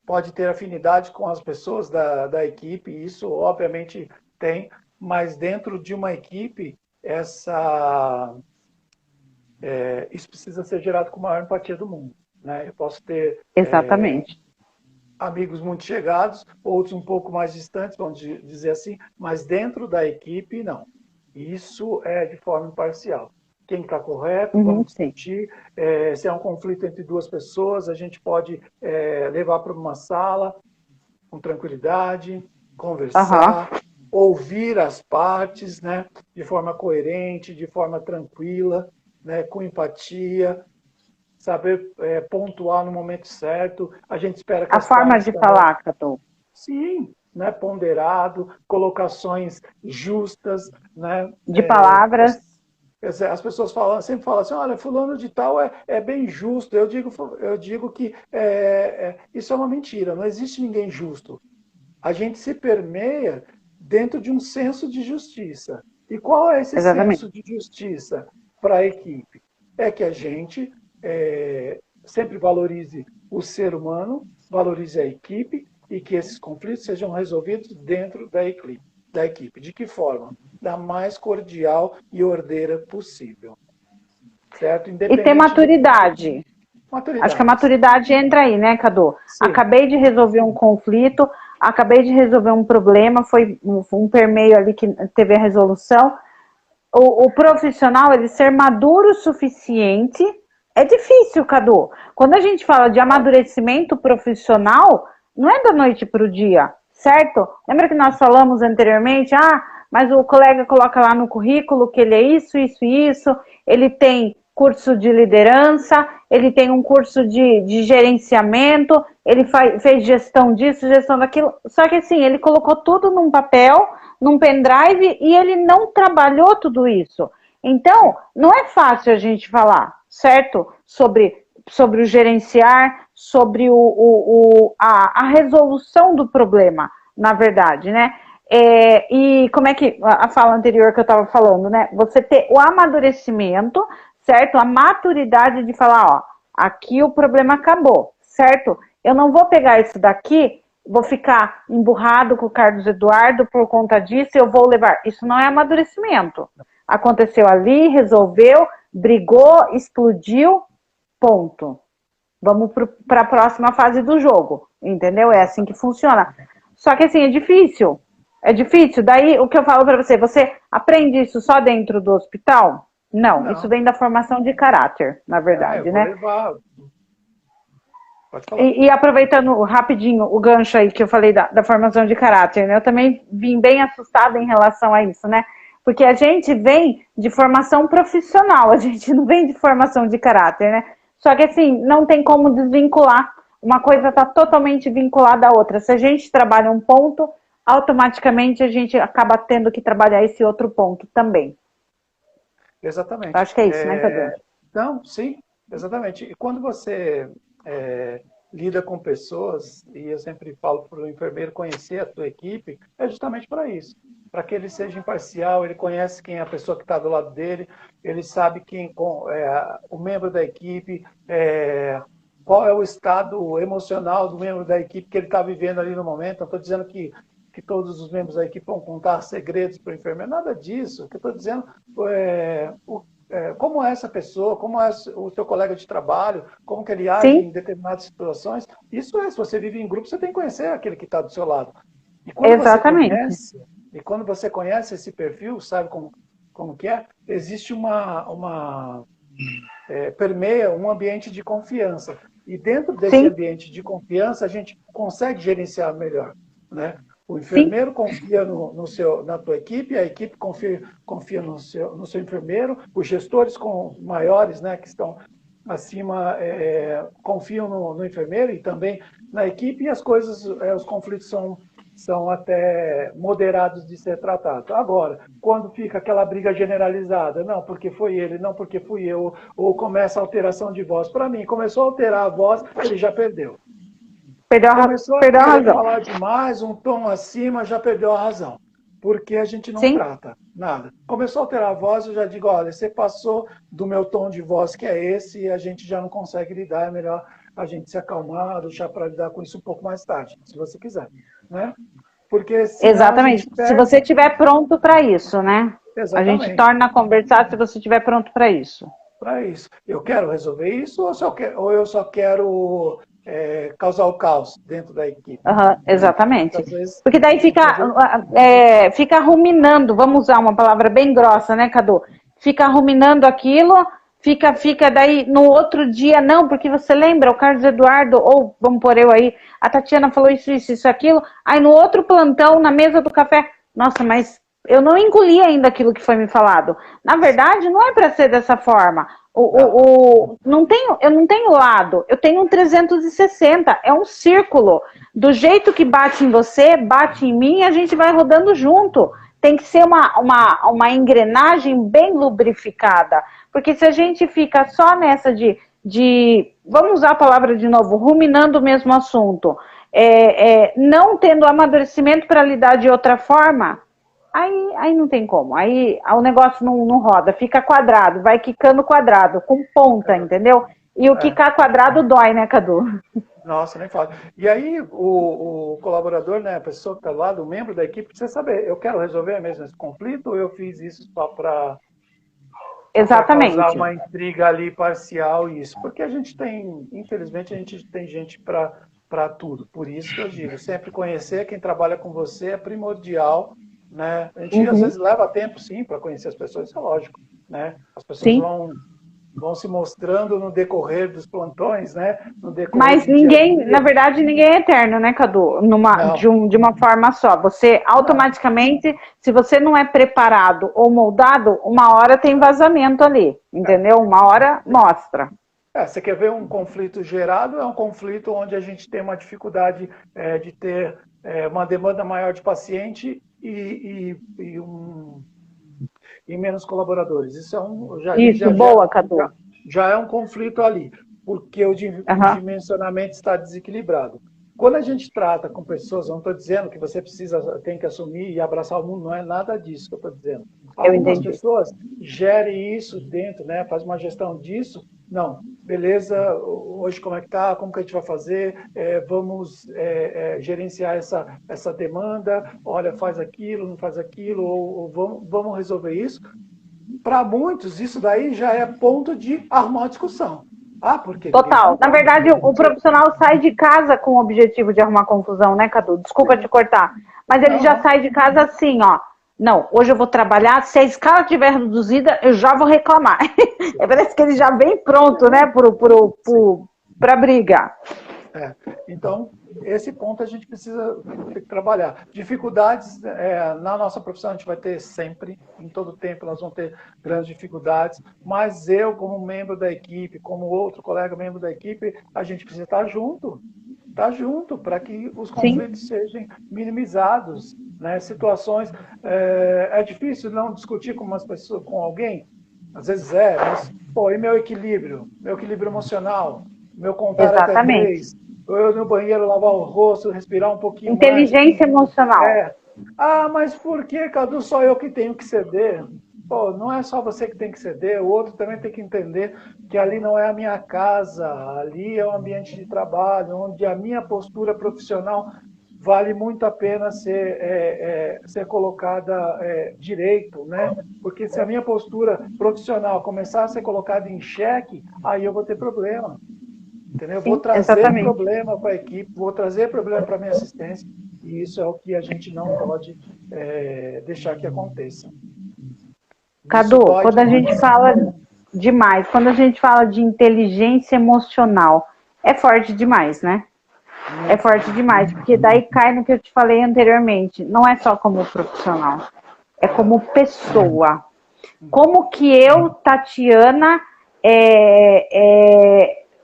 Speaker 1: pode ter afinidade com as pessoas da equipe, isso obviamente tem, mas dentro de uma equipe isso precisa ser gerado com a maior empatia do mundo. Né? Eu posso ter
Speaker 2: Exatamente.
Speaker 1: amigos muito chegados, outros um pouco mais distantes, vamos dizer assim, mas dentro da equipe, não. Isso é de forma imparcial. Quem está correto,
Speaker 2: Uhum,
Speaker 1: vamos
Speaker 2: sim.
Speaker 1: discutir. Se é um conflito entre duas pessoas, a gente pode levar para uma sala com tranquilidade,
Speaker 2: Aham.
Speaker 1: conversar, ouvir as partes, né, de forma coerente, de forma tranquila, né, com empatia, saber pontuar no momento certo. A gente espera que
Speaker 2: A
Speaker 1: as
Speaker 2: forma
Speaker 1: partes
Speaker 2: de
Speaker 1: também,
Speaker 2: falar, Catu.
Speaker 1: sim, né, ponderado, colocações justas, né,
Speaker 2: De palavras.
Speaker 1: as pessoas sempre falam assim, olha, fulano de tal é bem justo. Eu digo que isso é uma mentira, não existe ninguém justo. A gente se permeia dentro de um senso de justiça. E qual é esse
Speaker 2: Exatamente.
Speaker 1: senso de justiça para a equipe? É que a gente sempre valorize o ser humano, valorize a equipe e que esses conflitos sejam resolvidos dentro da equipe. De que forma? Da mais cordial e ordeira possível. Certo?
Speaker 2: E ter
Speaker 1: Independente do
Speaker 2: maturidade. Acho que a
Speaker 1: maturidade.
Speaker 2: maturidade entra aí, né, Cadu?
Speaker 1: Sim,
Speaker 2: Acabei de resolver um conflito, acabei de resolver um problema, foi um permeio ali que teve a resolução. O profissional, ele ser maduro o suficiente, é difícil, Cadu. Quando a gente fala de amadurecimento profissional, não é da noite para o dia, certo? Lembra que nós falamos anteriormente, mas o colega coloca lá no currículo que ele é isso, isso e isso, ele tem curso de liderança, ele tem um curso de gerenciamento, ele fez gestão disso, gestão daquilo, só que assim, ele colocou tudo num papel, num pendrive e ele não trabalhou tudo isso. Então,
Speaker 1: sim.
Speaker 2: não é fácil a gente falar, certo? Sobre o gerenciar, sobre a resolução do problema, na verdade, né? E como é que a fala anterior que eu estava falando, né? Você ter o amadurecimento, certo? A maturidade de falar, ó, aqui o problema acabou, certo? Eu não vou pegar isso daqui, vou ficar emburrado com o Carlos Eduardo por conta disso, eu vou levar. Isso não é amadurecimento. Aconteceu ali, resolveu, brigou, explodiu, ponto. Vamos para a próxima fase do jogo, entendeu? É assim que
Speaker 1: Exatamente.
Speaker 2: funciona. Só que assim, é difícil. É difícil. Daí, o que eu falo para você, você aprende isso só dentro do hospital? Não, isso
Speaker 1: Não.
Speaker 2: vem da formação de caráter, na
Speaker 1: Eu
Speaker 2: verdade,
Speaker 1: vou
Speaker 2: né?
Speaker 1: levar. Pode falar.
Speaker 2: E aproveitando rapidinho o gancho aí que eu falei da formação de caráter, né? Eu também vim bem assustada em relação a isso, né? Porque a gente vem de formação profissional, a gente não vem de formação de caráter, né? Só que assim, não tem como desvincular. Uma coisa está totalmente vinculada à outra. Se a gente trabalha um ponto, automaticamente a gente acaba tendo que trabalhar esse outro ponto também. Eu
Speaker 1: Exatamente.
Speaker 2: acho que é isso, né, Cadu?
Speaker 1: Não, sim, exatamente. E quando você lida com pessoas, e eu sempre falo para o enfermeiro conhecer a tua equipe, é justamente para isso. Para que ele seja imparcial, ele conhece quem é a pessoa que está do lado dele, ele sabe quem é o membro da equipe, qual é o estado emocional do membro da equipe que ele está vivendo ali no momento. Não estou dizendo que todos os membros da equipe vão contar segredos para o enfermeiro, nada disso. O que eu estou dizendo como é essa pessoa, como é o seu colega de trabalho, como que ele age
Speaker 2: Sim,
Speaker 1: em determinadas situações. Isso se você vive em grupo, você tem que conhecer aquele que está do seu lado. E quando você
Speaker 2: exatamente.
Speaker 1: conhece, esse perfil, sabe como que é, existe permeia um ambiente de confiança. E dentro desse
Speaker 2: Sim,
Speaker 1: ambiente de confiança, a gente consegue gerenciar melhor, né? O
Speaker 2: sim,
Speaker 1: enfermeiro confia na tua equipe, a equipe confia no seu enfermeiro, os gestores maiores, né, que estão acima, confiam no enfermeiro e também na equipe, e as coisas, os conflitos são até moderados de ser tratados. Agora, quando fica aquela briga generalizada, não porque foi ele, não porque fui eu, ou começa a alteração de voz, para mim, começou a alterar a voz, ele já perdeu. Começou a
Speaker 2: perdeu a
Speaker 1: querer
Speaker 2: razão.
Speaker 1: falar demais, um tom acima, já perdeu a razão. Porque a gente não
Speaker 2: Sim,
Speaker 1: trata nada. Começou a alterar a voz, eu já digo, olha, você passou do meu tom de voz, que é esse, e a gente já não consegue lidar, é melhor a gente se acalmar, deixar para lidar com isso um pouco mais tarde, se você quiser. Né? Porque senão a gente
Speaker 2: exatamente. Se
Speaker 1: perde.
Speaker 2: você estiver pronto para isso, né? A gente
Speaker 1: Exatamente.
Speaker 2: torna a conversar se você estiver pronto para isso.
Speaker 1: Para isso. Eu quero resolver isso ou eu só quero causar o caos dentro da equipe?
Speaker 2: Uhum,
Speaker 1: Né?
Speaker 2: exatamente.
Speaker 1: Muitas vezes,
Speaker 2: Porque daí
Speaker 1: muitas vezes
Speaker 2: fica ruminando, vamos usar uma palavra bem grossa, né, Cadu? Fica ruminando aquilo, fica daí no outro dia, não, porque você lembra, o Carlos Eduardo, ou vamos pôr eu aí, a Tatiana falou isso, aquilo, aí no outro plantão, na mesa do café, nossa, mas eu não engoli ainda aquilo que foi me falado. Na verdade, não é para ser dessa forma.
Speaker 1: não.
Speaker 2: Eu não tenho lado, eu tenho um 360, é um círculo. Do jeito que bate em você, bate em mim e a gente vai rodando junto. Tem que ser uma engrenagem bem lubrificada. Porque se a gente fica só nessa vamos usar a palavra de novo, ruminando o mesmo assunto, não tendo amadurecimento para lidar de outra forma, aí não tem como. Aí o negócio não roda, fica quadrado, vai quicando quadrado, com ponta, entendeu? E o
Speaker 1: É,
Speaker 2: quicar quadrado dói, né, Cadu?
Speaker 1: nossa, nem fala. E aí, o colaborador, né, a pessoa que está lá, o membro da equipe, precisa saber, eu quero resolver mesmo esse conflito ou eu fiz isso só para causar
Speaker 2: Exatamente.
Speaker 1: uma intriga ali parcial isso? Porque a gente tem, infelizmente, a gente tem gente para tudo. Por isso que eu digo, sempre conhecer quem trabalha com você é primordial, né? A gente às
Speaker 2: Uhum.
Speaker 1: vezes leva tempo, sim, para conhecer as pessoas, isso é lógico, né? As pessoas
Speaker 2: Sim.
Speaker 1: vão se mostrando no decorrer dos plantões, né? No decorrer
Speaker 2: Mas
Speaker 1: do dia a
Speaker 2: ninguém, na
Speaker 1: dia.
Speaker 2: verdade, ninguém é eterno, né, Cadu?
Speaker 1: Não,
Speaker 2: De uma forma só. Você
Speaker 1: não.
Speaker 2: automaticamente, se você não é preparado ou moldado, uma hora tem vazamento ali, entendeu? Uma hora mostra.
Speaker 1: Você quer ver um conflito gerado? É um conflito onde a gente tem uma dificuldade de ter uma demanda maior de paciente e menos colaboradores. Isso é
Speaker 2: Isso, boa, Cadu.
Speaker 1: já é um conflito ali, porque o
Speaker 2: Aham,
Speaker 1: dimensionamento está desequilibrado. Quando a gente trata com pessoas, eu não estou dizendo que você tem que assumir e abraçar o mundo, não é nada disso que eu estou dizendo.
Speaker 2: eu
Speaker 1: Algumas
Speaker 2: entendi.
Speaker 1: pessoas gerem isso dentro, né? Faz uma gestão disso. Não, beleza, hoje como é que tá? Como que a gente vai fazer? Vamos gerenciar essa demanda. Olha, faz aquilo, não faz aquilo, ou vamos resolver isso. Para muitos, isso daí já é ponto de arrumar uma discussão. Ah, porque ninguém
Speaker 2: Total. Na
Speaker 1: concorda.
Speaker 2: verdade, o profissional sai de casa com o objetivo de arrumar confusão, né, Cadu? Desculpa te cortar. Mas ele
Speaker 1: Não,
Speaker 2: já
Speaker 1: não.
Speaker 2: sai de casa assim, ó. Não, hoje eu vou trabalhar, se a escala estiver reduzida, eu já vou reclamar. Parece que ele já vem pronto, né, pra briga.
Speaker 1: Então, esse ponto a gente precisa trabalhar. Dificuldades, na nossa profissão a gente vai ter sempre, em todo tempo nós vamos ter grandes dificuldades, mas eu, como membro da equipe, como outro colega membro da equipe, a gente precisa estar junto, para que os
Speaker 2: Sim,
Speaker 1: conflitos sejam minimizados, né? Situações, é difícil não discutir com umas pessoas, com alguém, Às vezes mas, pô, e meu equilíbrio? Meu equilíbrio emocional? Meu contar até
Speaker 2: Exatamente.
Speaker 1: 3? Eu no banheiro lavar o rosto, respirar um pouquinho mais?
Speaker 2: Inteligência emocional.
Speaker 1: É. Ah, mas por que, Cadu, só eu que tenho que ceder? Pô, não é só você que tem que ceder, o outro também tem que entender que ali não é a minha casa, ali é um ambiente de trabalho, onde a minha postura profissional vale muito a pena ser colocada direito, né? Porque se a minha postura profissional começar a ser colocada em xeque, aí eu vou ter problema, entendeu? Eu vou
Speaker 2: Sim,
Speaker 1: trazer
Speaker 2: exatamente.
Speaker 1: problema para a equipe, vou trazer problema para a minha assistência, e isso é o que a gente não pode deixar que aconteça. Isso
Speaker 2: Cadu,
Speaker 1: dói
Speaker 2: quando a gente
Speaker 1: demais.
Speaker 2: fala demais, quando a gente fala de inteligência emocional, é forte demais, né? É
Speaker 1: Muito,
Speaker 2: forte
Speaker 1: muito.
Speaker 2: demais, porque daí cai no que eu te falei anteriormente. Não é só como profissional, é como pessoa. Como que eu, Tatiana,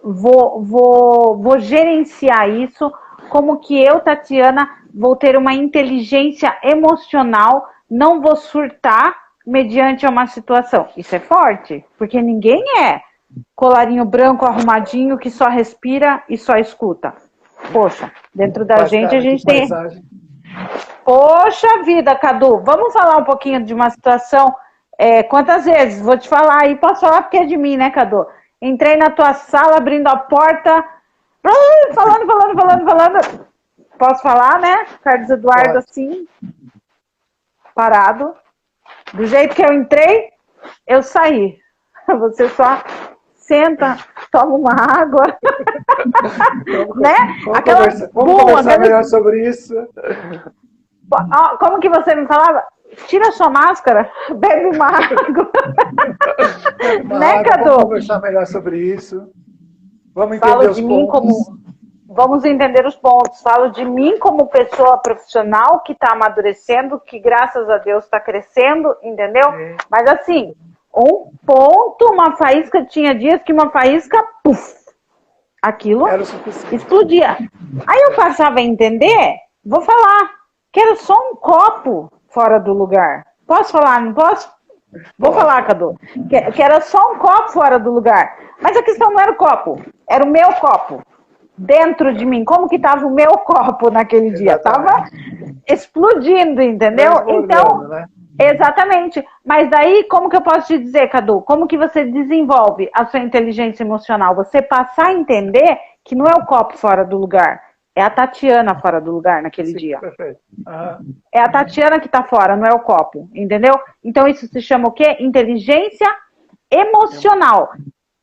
Speaker 2: vou gerenciar isso? Como que eu, Tatiana, vou ter uma inteligência emocional, não vou surtar mediante uma situação? Isso é forte, porque ninguém é colarinho branco arrumadinho que só respira e só escuta. Poxa, dentro da
Speaker 1: Faz
Speaker 2: gente a
Speaker 1: cara de
Speaker 2: gente tem.
Speaker 1: paisagem.
Speaker 2: Poxa vida, Cadu, vamos falar um pouquinho de uma situação. Quantas vezes? Vou te falar aí, posso falar porque é de mim, né, Cadu? Entrei na tua sala, abrindo a porta, falando. Posso falar, né? Carlos Eduardo,
Speaker 1: Pode.
Speaker 2: assim, parado. Do jeito que eu entrei, eu saí. Você só senta, toma uma água,
Speaker 1: Vamos,
Speaker 2: né?
Speaker 1: vamos
Speaker 2: Aquela
Speaker 1: conversar, vamos
Speaker 2: boa,
Speaker 1: conversar
Speaker 2: aquela.
Speaker 1: melhor sobre isso.
Speaker 2: Como que você me falava? Tira sua máscara, bebe uma água.
Speaker 1: Bebe uma
Speaker 2: Né,
Speaker 1: água, vamos
Speaker 2: Cadu?
Speaker 1: conversar melhor sobre isso. Vamos
Speaker 2: Falo
Speaker 1: entender os
Speaker 2: de mim
Speaker 1: pontos.
Speaker 2: como. Vamos entender os pontos. Falo de mim como pessoa profissional que está amadurecendo, que graças a Deus está crescendo, entendeu?
Speaker 1: Sim.
Speaker 2: Mas assim, um ponto, uma faísca, tinha dias que uma faísca, puf, aquilo
Speaker 1: Era o suficiente.
Speaker 2: explodia. Aí eu passava a entender, vou falar, que era só um copo fora do lugar. Posso falar, não posso? Vou
Speaker 1: Pode.
Speaker 2: falar, Cadu. Que era só um copo fora do lugar. Mas a questão não era o copo, era o meu copo. Dentro de mim. Como que estava o meu copo naquele dia? Estava
Speaker 1: Exatamente.
Speaker 2: explodindo, entendeu?
Speaker 1: Transbordando,
Speaker 2: Então,
Speaker 1: né?
Speaker 2: exatamente. Mas daí, como que eu posso te dizer, Cadu? Como que você desenvolve a sua inteligência emocional? Você passar a entender que não é o copo fora do lugar. É a Tatiana fora do lugar naquele
Speaker 1: Sim,
Speaker 2: dia.
Speaker 1: perfeito.
Speaker 2: É a Tatiana que está fora, não é o copo, entendeu? Então isso se chama o quê? Inteligência emocional.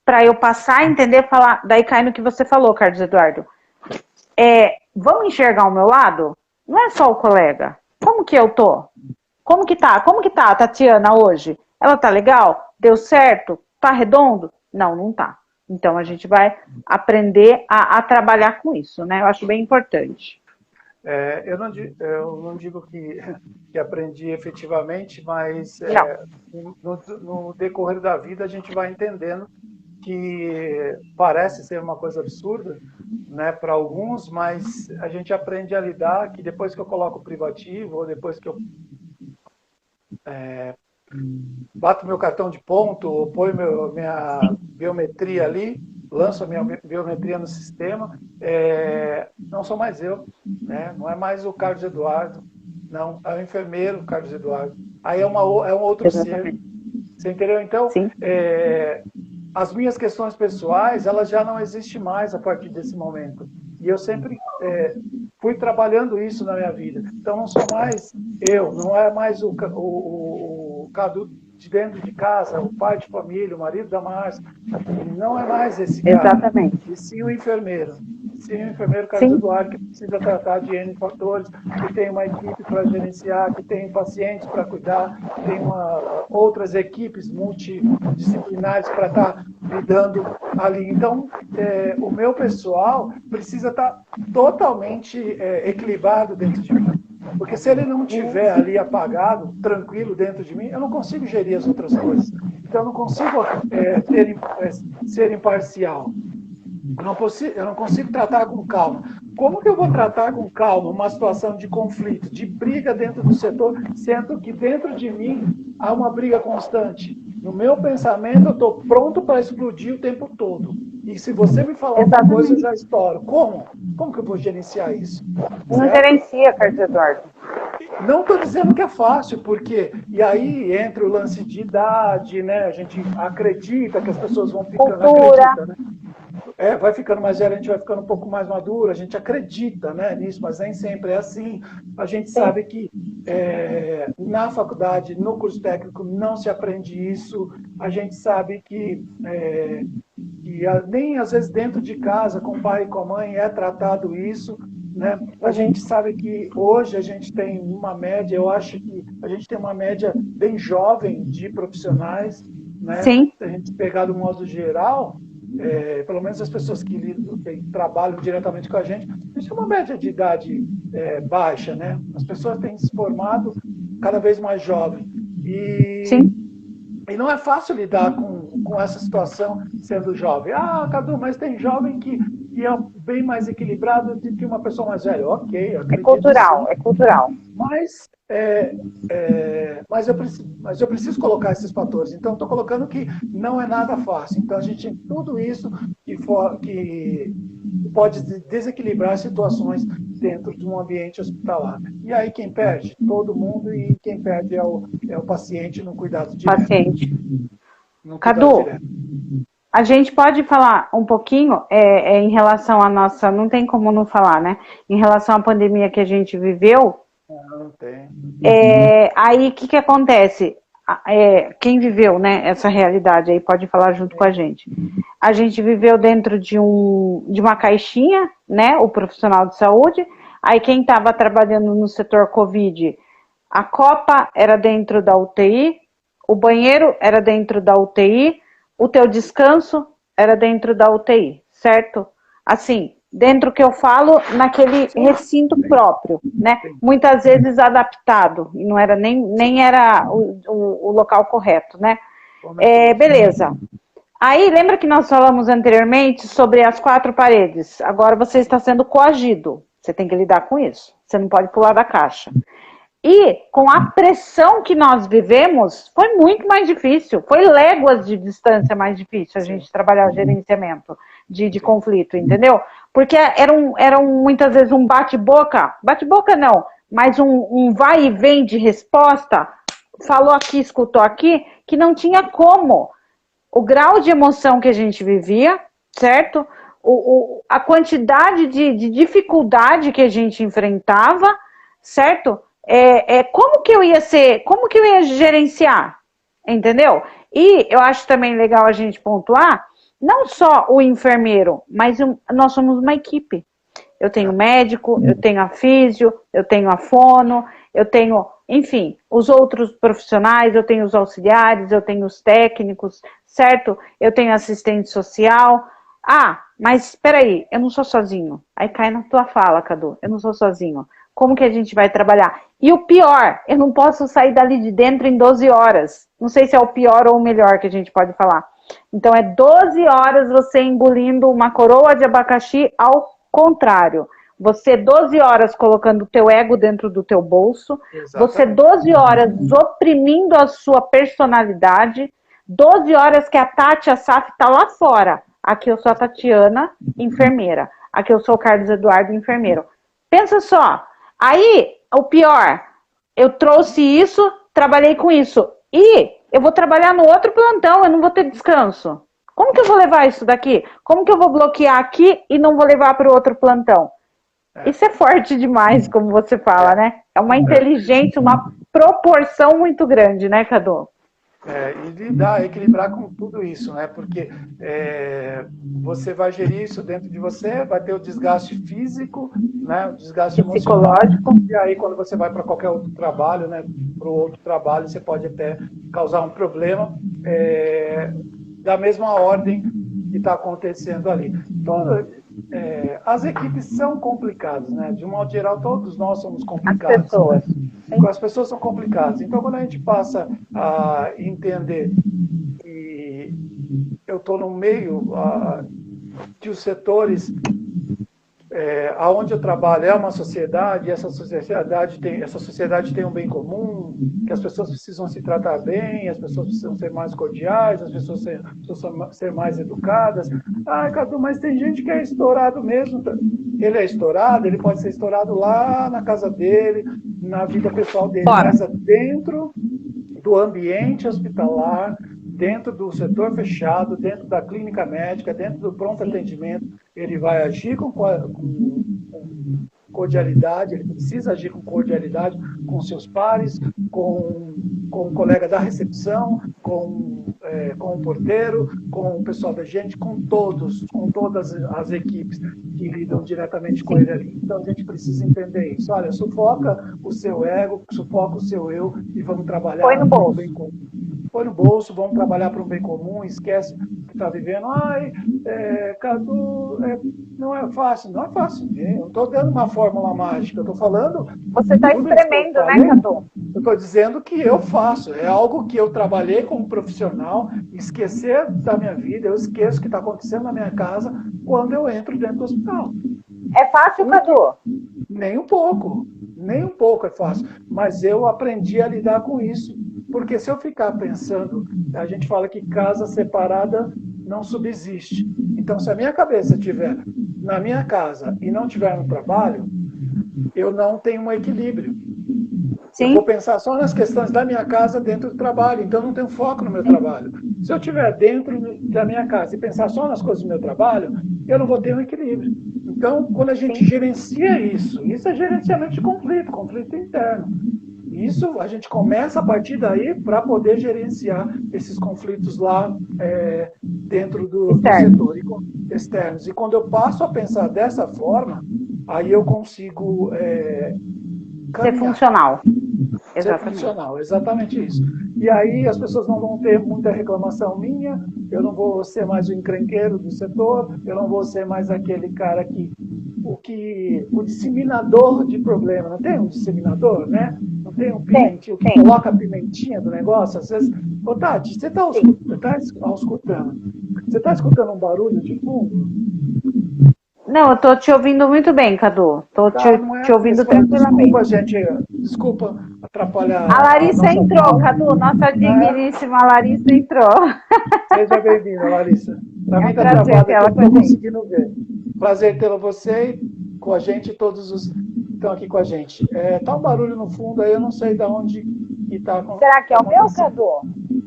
Speaker 2: Para eu passar a entender, falar, daí cai no que você falou, Carlos Eduardo. Vamos enxergar o meu lado? Não é só o colega. Como que eu tô? Como que tá? Como que tá a Tatiana hoje? Ela tá legal? Deu certo? Tá redondo? Não, não tá. Então a gente vai aprender a trabalhar com isso, né? Eu acho bem importante.
Speaker 1: Eu não digo que aprendi efetivamente, mas
Speaker 2: Não.
Speaker 1: no decorrer da vida a gente vai entendendo que parece ser uma coisa absurda, né, para alguns, mas a gente aprende a lidar que depois que eu coloco o privativo, ou depois que eu bato meu cartão de ponto, ou ponho minha biometria ali, lanço a minha biometria no sistema, não sou mais eu, né? Não é mais o Carlos Eduardo, não, é o enfermeiro Carlos Eduardo. Aí é um outro ser,
Speaker 2: Exatamente.
Speaker 1: você entendeu? Então,
Speaker 2: Sim.
Speaker 1: as minhas questões pessoais, elas já não existem mais a partir desse momento. E eu sempre fui trabalhando isso na minha vida. Então, não sou mais eu, não é mais o Cadu de dentro de casa, o pai de família, o marido da Márcia. Não é mais esse cara.
Speaker 2: Exatamente.
Speaker 1: E sim o enfermeiro. Sim o enfermeiro Carlos
Speaker 2: Sim.
Speaker 1: Eduardo, que precisa tratar de N fatores, que tem uma equipe para gerenciar, que tem pacientes para cuidar, que tem outras equipes multidisciplinares para estar lidando ali. Então, o meu pessoal precisa estar totalmente equilibrado dentro de mim. Porque se ele não estiver ali apagado, tranquilo dentro de mim, eu não consigo gerir as outras coisas. Então, eu não consigo ser imparcial. Eu não consigo tratar com calma. Como que eu vou tratar com calma uma situação de conflito, de briga dentro do setor, sendo que dentro de mim há uma briga constante? No meu pensamento, eu estou pronto para explodir o tempo todo. E se você me falar
Speaker 2: Exatamente.
Speaker 1: uma coisa, eu já estouro. Como? Como que eu vou gerenciar isso?
Speaker 2: Não
Speaker 1: Certo?
Speaker 2: gerencia, Carlos Eduardo.
Speaker 1: Não estou dizendo que é fácil, porque... E aí entra o lance de idade, né? A gente acredita que as pessoas vão ficando...
Speaker 2: Cultura.
Speaker 1: Acredita, né? Vai ficando mais velho, a gente vai ficando um pouco mais maduro, a gente acredita, né, nisso, mas nem sempre é assim. A gente sabe que na faculdade, no curso técnico, não se aprende isso. A gente sabe que nem às vezes dentro de casa, com o pai e com a mãe, é tratado isso. Né? A gente sabe que hoje a gente tem uma média, eu acho que a gente tem uma média bem jovem de profissionais. Né?
Speaker 2: Sim.
Speaker 1: Se a gente pegar do modo geral, pelo menos as pessoas que trabalham diretamente com a gente tem uma média de idade baixa, né? As pessoas têm se formado cada vez mais jovem. E não é fácil lidar com essa situação sendo jovem. Ah, Cadu, mas tem jovem que é bem mais equilibrado do que uma pessoa mais velha. Ok, eu acredito.
Speaker 2: É cultural.
Speaker 1: Mas eu preciso colocar esses fatores. Então, estou colocando que não é nada fácil. Então, a gente tem tudo isso que pode desequilibrar situações dentro de um ambiente hospitalar. E aí, quem perde? Todo mundo, e quem perde é o paciente no cuidado direto.
Speaker 2: Cadu, a gente pode falar um pouquinho em relação à nossa... Não tem como não falar, né? Em relação à pandemia que a gente viveu.
Speaker 1: Não tem.
Speaker 2: Aí, o que acontece? Quem viveu, né, essa realidade aí pode falar junto com a gente. A gente viveu dentro de uma caixinha, né, o profissional de saúde. Aí quem estava trabalhando no setor Covid, a copa era dentro da UTI, o banheiro era dentro da UTI, o teu descanso era dentro da UTI, certo? Assim, dentro que eu falo, naquele recinto próprio, né? Muitas vezes adaptado, e não era nem era o local correto, né? Beleza. Aí, lembra que nós falamos anteriormente sobre as 4 paredes? Agora você está sendo coagido. Você tem que lidar com isso. Você não pode pular da caixa. E com a pressão que nós vivemos, foi muito mais difícil. Foi léguas de distância mais difícil a gente trabalhar o gerenciamento de conflito, entendeu? Porque eram muitas vezes um bate-boca não, mas um vai e vem de resposta, falou aqui, escutou aqui, que não tinha como. O grau de emoção que a gente vivia, certo? A quantidade de dificuldade que a gente enfrentava, certo? Como que eu ia gerenciar, entendeu? E eu acho também legal a gente pontuar, não só o enfermeiro, mas nós somos uma equipe. Eu tenho médico, eu tenho a físio, eu tenho a fono, eu tenho, enfim, os outros profissionais, eu tenho os auxiliares, eu tenho os técnicos, certo? Eu tenho assistente social. Ah, mas espera aí, eu não sou sozinho. Aí cai na tua fala, Cadu, eu não sou sozinho. Como que a gente vai trabalhar? E o pior, eu não posso sair dali de dentro em 12 horas. Não sei se é o pior ou o melhor que a gente pode falar. Então, 12 horas você engolindo uma coroa de abacaxi ao contrário. Você 12 horas colocando o teu ego dentro do teu bolso. Exatamente. Você 12 horas oprimindo a sua personalidade. 12 horas que a Tati, a Saf tá lá fora. Aqui eu sou a Tatiana, enfermeira. Aqui eu sou o Carlos Eduardo, enfermeiro. Pensa só. Aí, o pior, eu trouxe isso, trabalhei com isso. E eu vou trabalhar no outro plantão, eu não vou ter descanso. Como que eu vou levar isso daqui? Como que eu vou bloquear aqui e não vou levar para o outro plantão? Isso é forte demais, como você fala, né? É uma inteligência, uma proporção muito grande, né, Cadu?
Speaker 1: E lidar, equilibrar com tudo isso, né? Porque você vai gerir isso dentro de você, vai ter o desgaste físico, né? O desgaste
Speaker 2: psicológico.
Speaker 1: E aí, quando você vai para qualquer outro trabalho, né? Para o outro trabalho, você pode até causar um problema da mesma ordem que está acontecendo ali. Então, as equipes são complicadas, né? De um modo geral, todos nós somos complicados. As pessoas são complicadas. Então, quando a gente passa a entender que eu estou no meio, que os setores aonde eu trabalho é uma sociedade, e essa sociedade tem um bem comum, que as pessoas precisam se tratar bem, as pessoas precisam ser mais cordiais, as pessoas precisam ser mais educadas. Ah, Cadu, mas tem gente que é estourado mesmo. Ele é estourado, ele pode ser estourado lá na casa dele, na vida pessoal dele, mas dentro do ambiente hospitalar, dentro do setor fechado, dentro da clínica médica, dentro do pronto atendimento, ele vai agir com cordialidade, ele precisa agir com cordialidade com seus pares, com o colega da recepção, com o porteiro, com o pessoal da gente, com todas as equipes que lidam diretamente com ele ali. Então a gente precisa entender isso. Olha, sufoca o seu ego, sufoca o seu eu e vamos trabalhar
Speaker 2: Põe no bolso.
Speaker 1: bem comum. Põe no bolso, vamos trabalhar para um bem comum, esquece o que está vivendo. Ai, Cadu, não é fácil. Não é fácil. Eu não estou dando uma fórmula mágica, eu estou falando...
Speaker 2: Você está espremendo, né, Cadu?
Speaker 1: Eu estou dizendo que eu faço. É algo que eu trabalhei como profissional, esquecer da minha vida, eu esqueço o que está acontecendo na minha casa quando eu entro dentro do hospital.
Speaker 2: É fácil, Cadu?
Speaker 1: Nem um pouco. Nem um pouco é fácil. Mas eu aprendi a lidar com isso. Porque se eu ficar pensando, a gente fala que casa separada não subsiste. Então, se a minha cabeça estiver na minha casa e não estiver no trabalho, eu não tenho um equilíbrio. Sim. Eu vou pensar só nas questões da minha casa dentro do trabalho, então eu não tenho foco no meu trabalho. Se eu estiver dentro da minha casa e pensar só nas coisas do meu trabalho, eu não vou ter um equilíbrio. Então, quando a gente gerencia isso é gerenciamento de conflito interno. Isso a gente começa a partir daí para poder gerenciar esses conflitos lá dentro do setor externos. E quando eu passo a pensar dessa forma, aí eu consigo
Speaker 2: ser funcional.
Speaker 1: Ser funcional, exatamente isso. E aí as pessoas não vão ter muita reclamação minha, eu não vou ser mais o encrenqueiro do setor, eu não vou ser mais aquele cara o disseminador de problema. Não tem um disseminador, né? Não tem um pimentinho, o que coloca a pimentinha do negócio. Às vezes, ô Tati, você está escutando? Você está escutando um barulho de fundo?
Speaker 2: Não, eu estou te ouvindo muito bem, Cadu. Estou te ouvindo tranquilamente.
Speaker 1: Desculpa, gente. Desculpa atrapalhar.
Speaker 2: A Larissa entrou, Cadu. Nossa digníssima Larissa entrou.
Speaker 1: Seja bem-vinda, Larissa. Para mim está travado, eu não estou conseguindo ver. Prazer tê-la você com a gente e todos os que estão aqui com a gente. Tá um barulho no fundo aí, eu não sei de onde está.
Speaker 2: Será que é o meu, Cadu?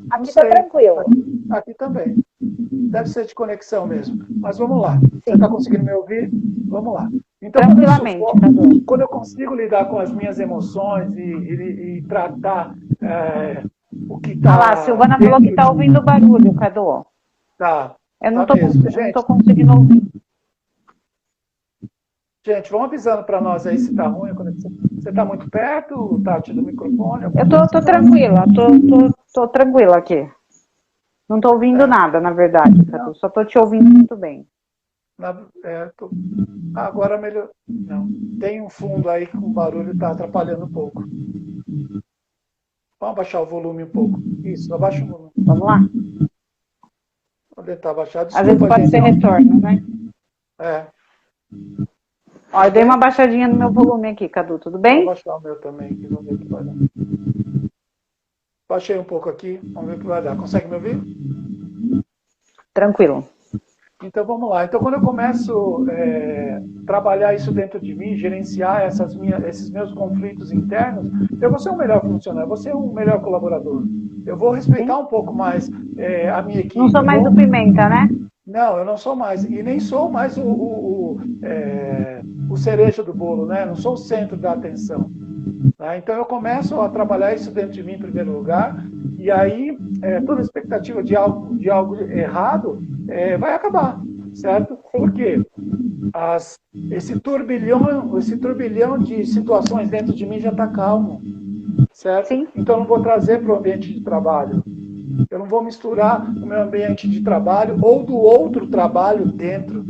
Speaker 2: Aqui está tranquilo.
Speaker 1: Aqui também. Deve ser de conexão mesmo. Mas vamos lá. Sim. Você está conseguindo me ouvir? Vamos lá. Então,
Speaker 2: tranquilamente,
Speaker 1: quando eu consigo lidar com as minhas emoções e tratar o que está...
Speaker 2: Olha lá, a Silvana falou que está ouvindo barulho, Cadu.
Speaker 1: Tá.
Speaker 2: Eu não estou conseguindo ouvir.
Speaker 1: Gente, vão avisando para nós aí se está ruim a conexão. Você está muito perto, Tati, do microfone?
Speaker 2: Eu estou tranquila. Estou tranquila aqui. Não estou ouvindo nada, na verdade, Cadu. Só estou te ouvindo muito bem.
Speaker 1: Agora melhor. Não. Tem um fundo aí com barulho, está atrapalhando um pouco. Vamos abaixar o volume um pouco. Isso, abaixa o volume.
Speaker 2: Vamos lá?
Speaker 1: Vou tentar abaixar.
Speaker 2: Desculpa, às vezes pode ser retorno, né? Ó, eu dei uma baixadinha no meu volume aqui, Cadu. Tudo bem?
Speaker 1: Vou baixar o meu também aqui, vamos ver o que vai dar. Baixei um pouco aqui, vamos ver o que vai dar. Consegue me ouvir?
Speaker 2: Tranquilo.
Speaker 1: Então vamos lá. Então quando eu começo a trabalhar isso dentro de mim, gerenciar esses meus conflitos internos, eu vou ser um melhor funcionário, eu vou ser um melhor colaborador. Eu vou respeitar um pouco mais a minha equipe.
Speaker 2: Não sou mais o Pimenta, né?
Speaker 1: Não, eu não sou mais. E nem sou mais o cereja do bolo, né? Não sou o centro da atenção. Tá? Então eu começo a trabalhar isso dentro de mim em primeiro lugar, e aí toda expectativa de algo errado vai acabar, certo? Porque esse turbilhão de situações dentro de mim já está calmo, certo?
Speaker 2: Sim.
Speaker 1: Então eu não vou trazer para o ambiente de trabalho. Eu não vou misturar o meu ambiente de trabalho ou do outro trabalho dentro.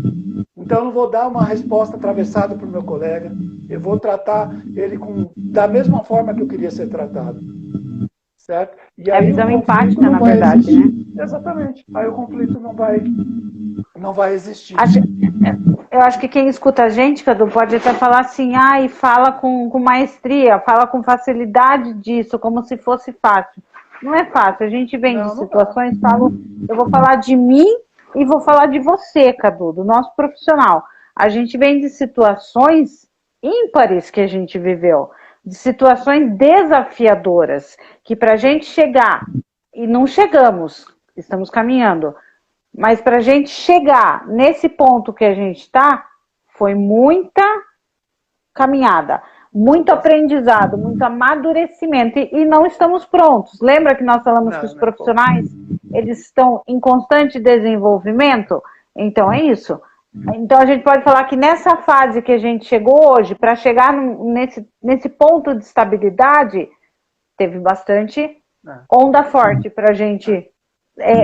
Speaker 1: Então eu não vou dar uma resposta atravessada para o meu colega. Eu vou tratar ele da mesma forma que eu queria ser tratado. Certo? E aí
Speaker 2: a visão empática, na verdade,
Speaker 1: existir, né? Exatamente. Aí o conflito não vai existir.
Speaker 2: eu acho que quem escuta a gente, Cadu, pode até falar assim, e fala com maestria, fala com facilidade disso, como se fosse fácil. Não é fácil, a gente vem de situações, eu vou falar de mim e vou falar de você, Cadu, do nosso profissional. A gente vem de situações ímpares que a gente viveu, de situações desafiadoras, que para a gente chegar, e não chegamos, estamos caminhando, mas para a gente chegar nesse ponto que a gente está, foi muita caminhada, muito aprendizado, muito amadurecimento, e não estamos prontos. Lembra que nós falamos que os profissionais, eles estão em constante desenvolvimento? Então é isso. Então a gente pode falar que nessa fase que a gente chegou hoje, para chegar nesse ponto de estabilidade, teve bastante onda forte para a gente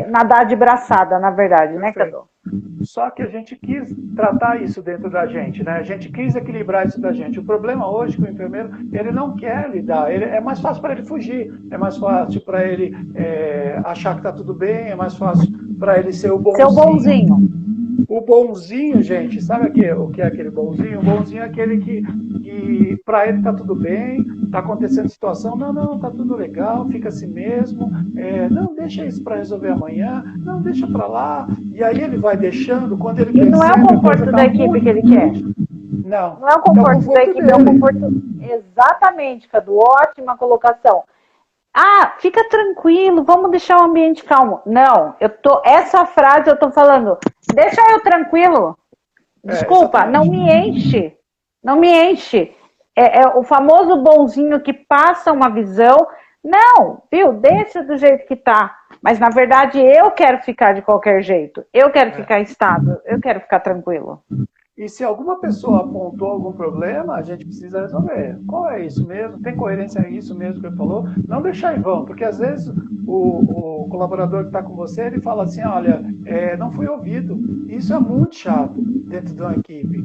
Speaker 2: nadar de braçada, na verdade, né, Cadu?
Speaker 1: Só que a gente quis tratar isso dentro da gente, né? A gente quis equilibrar isso da gente. O problema hoje é que o enfermeiro, ele não quer lidar, é mais fácil para ele fugir, é mais fácil para ele achar que está tudo bem, é mais fácil para ele ser o bonzinho.
Speaker 2: Ser o bonzinho.
Speaker 1: O bonzinho, gente, sabe o que é aquele bonzinho? O bonzinho é aquele que para ele tá tudo bem, tá acontecendo situação, não, tá tudo legal, fica assim mesmo, não, deixa isso para resolver amanhã, não, deixa para lá, e aí ele vai deixando, quando ele
Speaker 2: percebe... E não é o conforto da equipe que ele quer.
Speaker 1: Não
Speaker 2: é o conforto da equipe, é o conforto... Exatamente, Cadu, ótima colocação. Fica tranquilo, vamos deixar o ambiente calmo. Não, essa frase eu tô falando, deixa eu tranquilo. Desculpa, não me enche. Não me enche. É o famoso bonzinho que passa uma visão. Não, viu? Deixa do jeito que tá. Mas, na verdade, eu quero ficar de qualquer jeito. Eu quero ficar estável. Eu quero ficar tranquilo.
Speaker 1: E se alguma pessoa apontou algum problema, a gente precisa resolver. Qual é isso mesmo? Tem coerência a isso mesmo que ele falou? Não deixar em vão, porque às vezes o colaborador que está com você, ele fala assim, olha, não fui ouvido. Isso é muito chato dentro de uma equipe,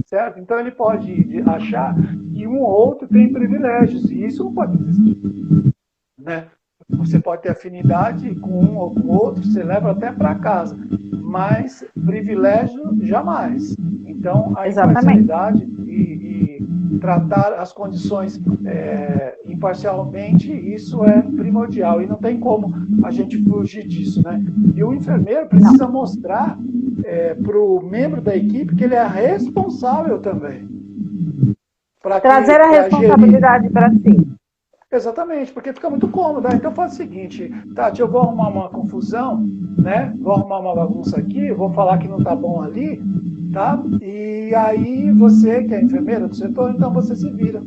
Speaker 1: certo? Então ele pode achar que um ou outro tem privilégios, e isso não pode existir, né? Você pode ter afinidade com um ou com outro, você leva até para casa, mas privilégio jamais. Então, a imparcialidade e tratar as condições imparcialmente, isso é primordial e não tem como a gente fugir disso, né? E o enfermeiro precisa mostrar para o membro da equipe que ele é responsável também.
Speaker 2: Trazer a responsabilidade para si.
Speaker 1: Exatamente, porque fica muito cômodo. Então faz o seguinte, Tati, eu vou arrumar uma confusão, né? Vou arrumar uma bagunça aqui, vou falar que não tá bom ali, tá? E aí você, que é enfermeira do setor, então você se vira,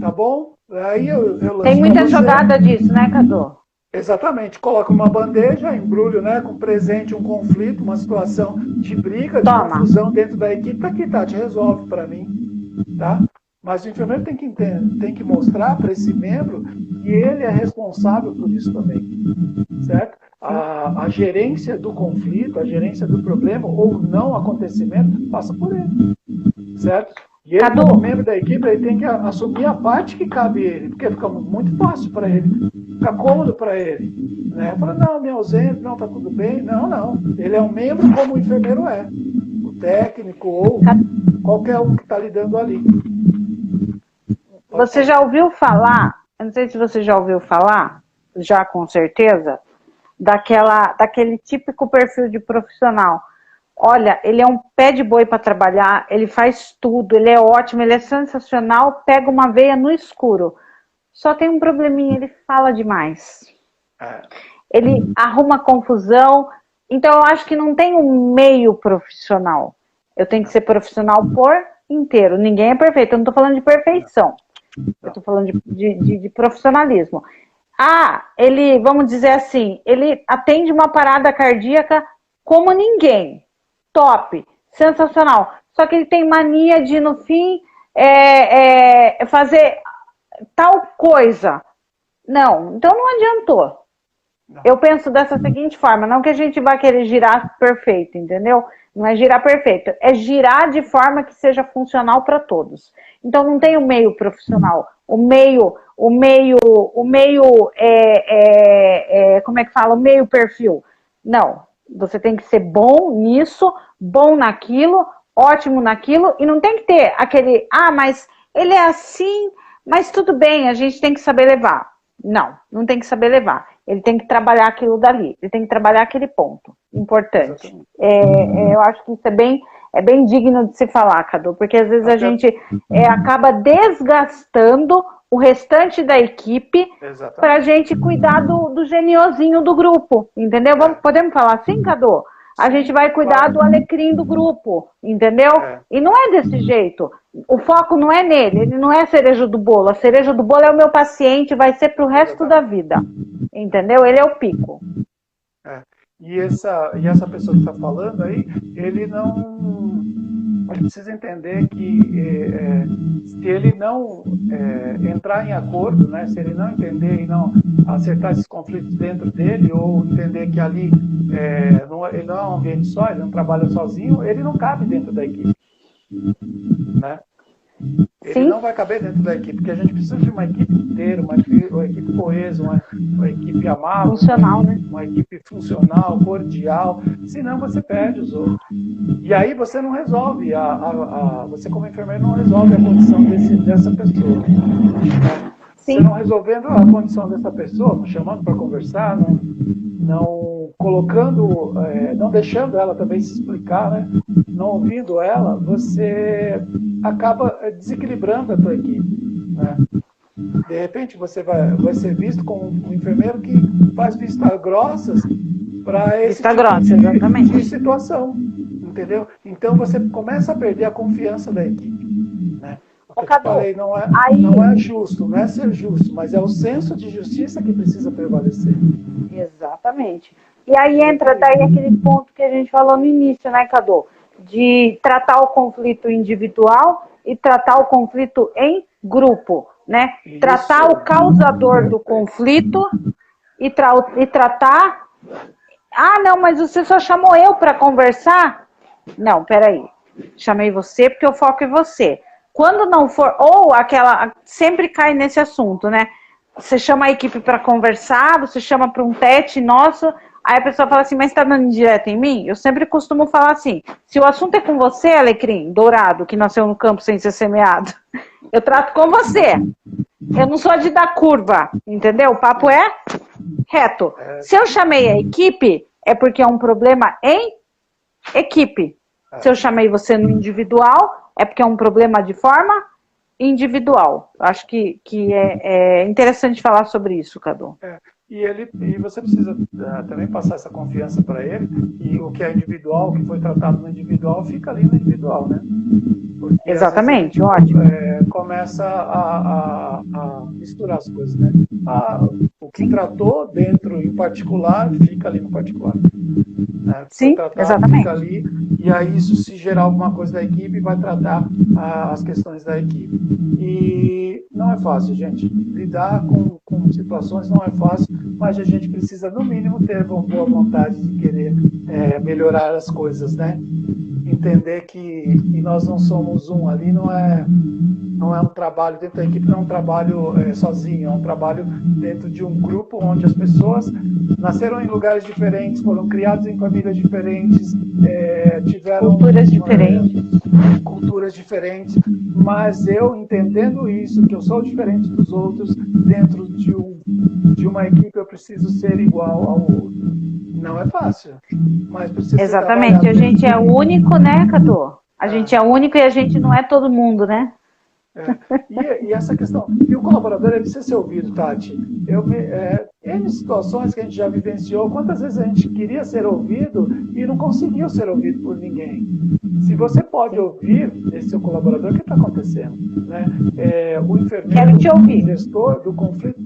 Speaker 1: tá bom? Aí eu
Speaker 2: tem muita jogada disso, né, Cadu?
Speaker 1: Exatamente, coloca uma bandeja, embrulho, né, com presente, um conflito, uma situação de briga, de confusão dentro da equipe, tá aqui, Tati, resolve para mim, tá? Mas o enfermeiro tem que mostrar para esse membro que ele é responsável por isso também, certo? A gerência do conflito, a gerência do problema ou não acontecimento passa por ele, certo? E ele, como membro da equipe, ele tem que assumir a parte que cabe a ele, porque fica muito fácil para ele, fica cômodo para ele, né? Fala, não, me ausento, não, tá tudo bem. Não. Ele é um membro como o enfermeiro é, o técnico ou qualquer um que está lidando ali.
Speaker 2: Você já ouviu falar, eu não sei se você já ouviu falar, já com certeza, daquele típico perfil de profissional. Olha, ele é um pé de boi para trabalhar, ele faz tudo, ele é ótimo, ele é sensacional, pega uma veia no escuro. Só tem um probleminha, ele fala demais. Ele arruma confusão. Então eu acho que não tem um meio profissional. Eu tenho que ser profissional por inteiro. Ninguém é perfeito, eu não estou falando de perfeição. Eu estou falando de profissionalismo. Ele, vamos dizer assim, ele atende uma parada cardíaca como ninguém. Top, sensacional. Só que ele tem mania de, no fim, fazer tal coisa. Não, então não adiantou. Não. Eu penso dessa seguinte forma, não que a gente vai querer girar perfeito, entendeu? Não é girar perfeito, é girar de forma que seja funcional para todos. Então não tem o meio profissional, o meio como é que fala? O meio perfil. Não, você tem que ser bom nisso, bom naquilo, ótimo naquilo, e não tem que ter aquele, mas ele é assim, mas tudo bem, a gente tem que saber levar. Não, não tem que saber levar. Ele tem que trabalhar aquilo dali, ele tem que trabalhar aquele ponto importante. Eu acho que isso é bem digno de se falar, Cadu, porque às vezes a gente acaba desgastando o restante da equipe para a gente cuidar do geniosinho do grupo, entendeu? Podemos falar assim, Cadu? A gente vai cuidar do alecrim do grupo, entendeu? E não é desse jeito. O foco não é nele, ele não é a cereja do bolo. A cereja do bolo é o meu paciente, vai ser para o resto da vida, entendeu? Ele é o pico.
Speaker 1: E essa pessoa que está falando aí, ele precisa entender que se ele não entrar em acordo, né, se ele não entender e não acertar esses conflitos dentro dele, ou entender que ali ele não é um ambiente só, ele não trabalha sozinho, ele não cabe dentro da equipe. Né? Ele não vai caber dentro da equipe, porque a gente precisa de uma equipe inteira, uma equipe coesa, uma equipe amável,
Speaker 2: funcional, né?
Speaker 1: Uma equipe funcional, cordial, senão você perde os outros. E aí você não resolve, você como enfermeiro não resolve a condição dessa pessoa. Né? Você não resolvendo a condição dessa pessoa, não chamando para conversar, não colocando, não deixando ela também se explicar, né? Não ouvindo ela, você acaba desequilibrando a tua equipe. Né? De repente você vai ser visto como um enfermeiro que faz vistas grossas para esse tipo de situação, entendeu? Então você começa a perder a confiança da equipe. Né? O que eu falei não é justo, não é ser justo, mas é o senso de justiça que precisa prevalecer.
Speaker 2: Exatamente. E aí entra daí aquele ponto que a gente falou no início, né, Cadu? De tratar o conflito individual e tratar o conflito em grupo, né? Isso. Tratar o causador do conflito e tratar... não, mas você só chamou eu para conversar? Não, peraí. Chamei você porque o foco é você. Quando não for... Ou aquela... Sempre cai nesse assunto, né? Você chama a equipe para conversar, você chama para um tete nosso... Aí a pessoa fala assim, mas está dando indireta em mim? Eu sempre costumo falar assim, se o assunto é com você, alecrim, dourado, que nasceu no campo sem ser semeado, eu trato com você. Eu não sou de dar curva, entendeu? O papo é reto. Se eu chamei a equipe, é porque é um problema em equipe. Se eu chamei você no individual, é porque é um problema de forma individual. Acho que é interessante falar sobre isso, Cadu.
Speaker 1: E você precisa também passar essa confiança para ele, e o que é individual, o que foi tratado no individual, fica ali no individual, né? Porque,
Speaker 2: exatamente, ótimo.
Speaker 1: Começa a misturar as coisas, né? O que tratou dentro em particular, fica ali no particular. Né?
Speaker 2: Sim, exatamente.
Speaker 1: Fica ali, e aí isso, se gerar alguma coisa da equipe, vai tratar as questões da equipe. E não é fácil, gente. Lidar com situações não é fácil, mas a gente precisa, no mínimo, ter boa vontade de querer melhorar as coisas, né? Entender que nós não somos um ali, não é um trabalho dentro da equipe, não é um trabalho sozinho, é um trabalho dentro de um grupo onde as pessoas nasceram em lugares diferentes, foram criados em famílias diferentes, tiveram culturas diferentes, mas eu entendendo isso, que eu sou diferente dos outros, dentro de uma equipe eu preciso ser igual ao outro. Não é fácil, mas precisa.
Speaker 2: Exatamente, a gente é único, né, Cadu? A gente é único e a gente não é todo mundo, né?
Speaker 1: E essa questão, e o colaborador ele precisa ser ouvido, Tati. Em situações que a gente já vivenciou, quantas vezes a gente queria ser ouvido e não conseguiu ser ouvido por ninguém. Se você pode ouvir esse seu colaborador, o que está acontecendo? Né? O enfermeiro, o gestor do conflito,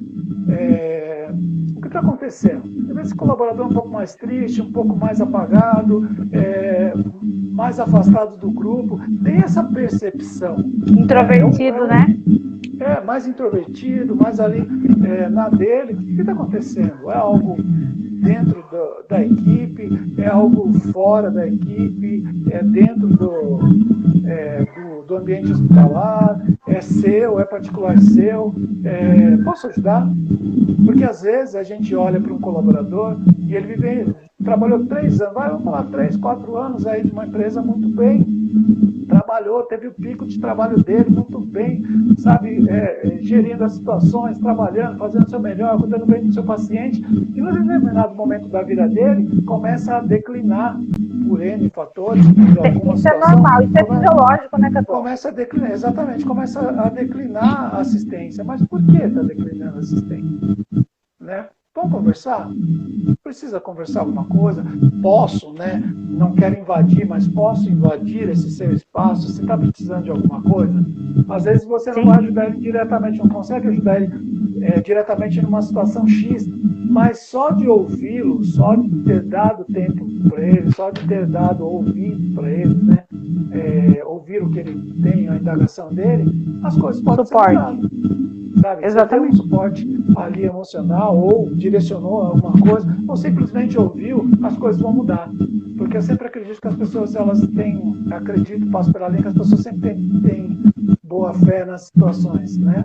Speaker 1: o que está acontecendo? Esse colaborador um pouco mais triste, um pouco mais apagado, mais afastado do grupo, tem essa percepção.
Speaker 2: Introvertido, né?
Speaker 1: mais introvertido, mais ali na dele. O que está acontecendo? É algo dentro da equipe, é algo fora da equipe, é dentro do ambiente hospitalar, é seu, é particular seu, posso ajudar? Porque às vezes a gente olha para um colaborador e ele trabalhou 3 anos, vamos falar 3, 4 anos aí de uma empresa muito bem, trabalhou, teve o pico de trabalho dele muito bem, sabe, gerindo as situações, trabalhando, fazendo o seu melhor, cuidando bem do seu paciente, e no determinado momento da vida dele, começa a declinar por N fatores, por alguma
Speaker 2: isso
Speaker 1: situação.
Speaker 2: É normal, isso é fisiológico, né, Cadu?
Speaker 1: Começa a declinar, exatamente, começa a declinar a assistência. Mas por que está declinando a assistência? Né? Vamos conversar? Precisa conversar alguma coisa? Posso, né? Não quero invadir, mas posso invadir esse seu espaço? Você está precisando de alguma coisa? Às vezes você não vai ajudar ele diretamente, não consegue ajudar ele diretamente numa situação X, mas só de ouvi-lo, só de ter dado tempo para ele, só de ter dado ouvido para ele, né? Ouvir o que ele tem, a indagação dele, as coisas podem ser mudadas. Sabe?
Speaker 2: Exatamente.
Speaker 1: Você deu um suporte ali emocional, ou direcionou alguma coisa, ou simplesmente ouviu, as coisas vão mudar. Porque eu sempre acredito que as pessoas, elas têm, passo pela linha, que as pessoas sempre têm boa fé nas situações, né?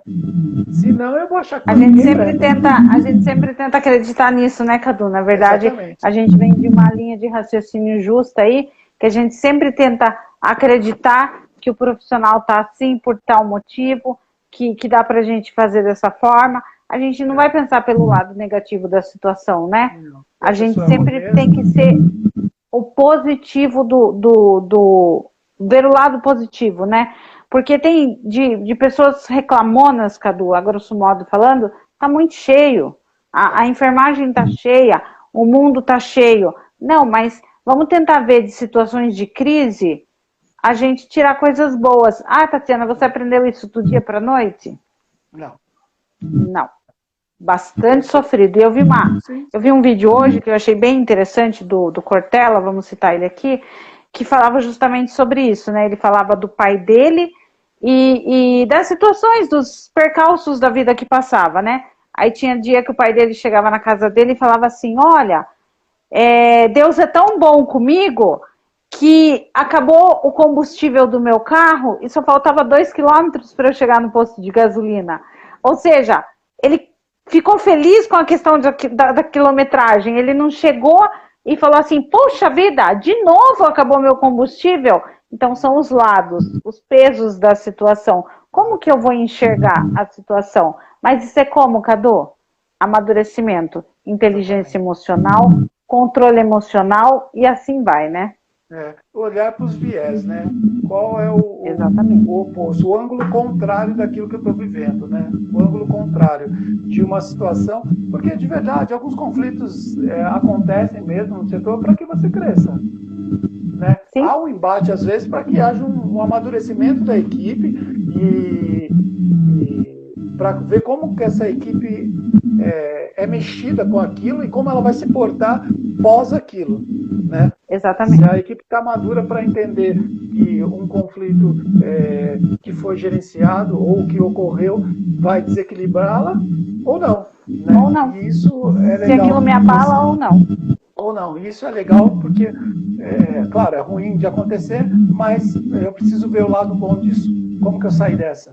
Speaker 1: Senão eu vou achar que
Speaker 2: a gente sempre tenta acreditar nisso, né, Cadu? Na verdade, exatamente. A gente vem de uma linha de raciocínio justa aí, que a gente sempre tenta acreditar que o profissional está assim por tal motivo, que dá para a gente fazer dessa forma. A gente não vai pensar pelo lado negativo da situação, né? A gente sempre tem que ser o positivo ver o lado positivo, né? Porque tem de pessoas reclamonas, Cadu, a grosso modo falando, tá muito cheio. A enfermagem tá cheia, o mundo tá cheio. Não, mas vamos tentar ver de situações de crise a gente tirar coisas boas. Ah, Tatiana, você aprendeu isso do dia para noite? Não. Bastante sofrido. E eu vi um vídeo hoje que eu achei bem interessante do Cortella, vamos citar ele aqui, que falava justamente sobre isso, né? Ele falava do pai dele e das situações, dos percalços da vida que passava, né? Aí tinha dia que o pai dele chegava na casa dele e falava assim, olha, Deus é tão bom comigo que acabou o combustível do meu carro e só faltava 2 quilômetros para eu chegar no posto de gasolina. Ou seja, ele ficou feliz com a questão da quilometragem. Ele não chegou e falou assim, poxa vida, de novo acabou meu combustível. Então são os lados, os pesos da situação. Como que eu vou enxergar a situação? Mas isso é como, Cadu? Amadurecimento, inteligência emocional, controle emocional e assim vai, né?
Speaker 1: Olhar para os viés, né? Qual é o oposto, o ângulo contrário daquilo que eu estou vivendo, né? O ângulo contrário de uma situação, porque de verdade alguns conflitos acontecem mesmo no setor para que você cresça, né? Há um embate às vezes para que haja um amadurecimento da equipe e para ver como que essa equipe é mexida com aquilo e como ela vai se portar pós aquilo, né?
Speaker 2: Exatamente.
Speaker 1: Se a equipe está madura para entender que um conflito que foi gerenciado ou que ocorreu vai desequilibrá-la ou não, né?
Speaker 2: Ou não.
Speaker 1: E isso é legal.
Speaker 2: Se aquilo me abala ou não.
Speaker 1: Ou não. Isso é legal porque, claro, é ruim de acontecer, mas eu preciso ver o lado bom disso. Como que eu saí dessa?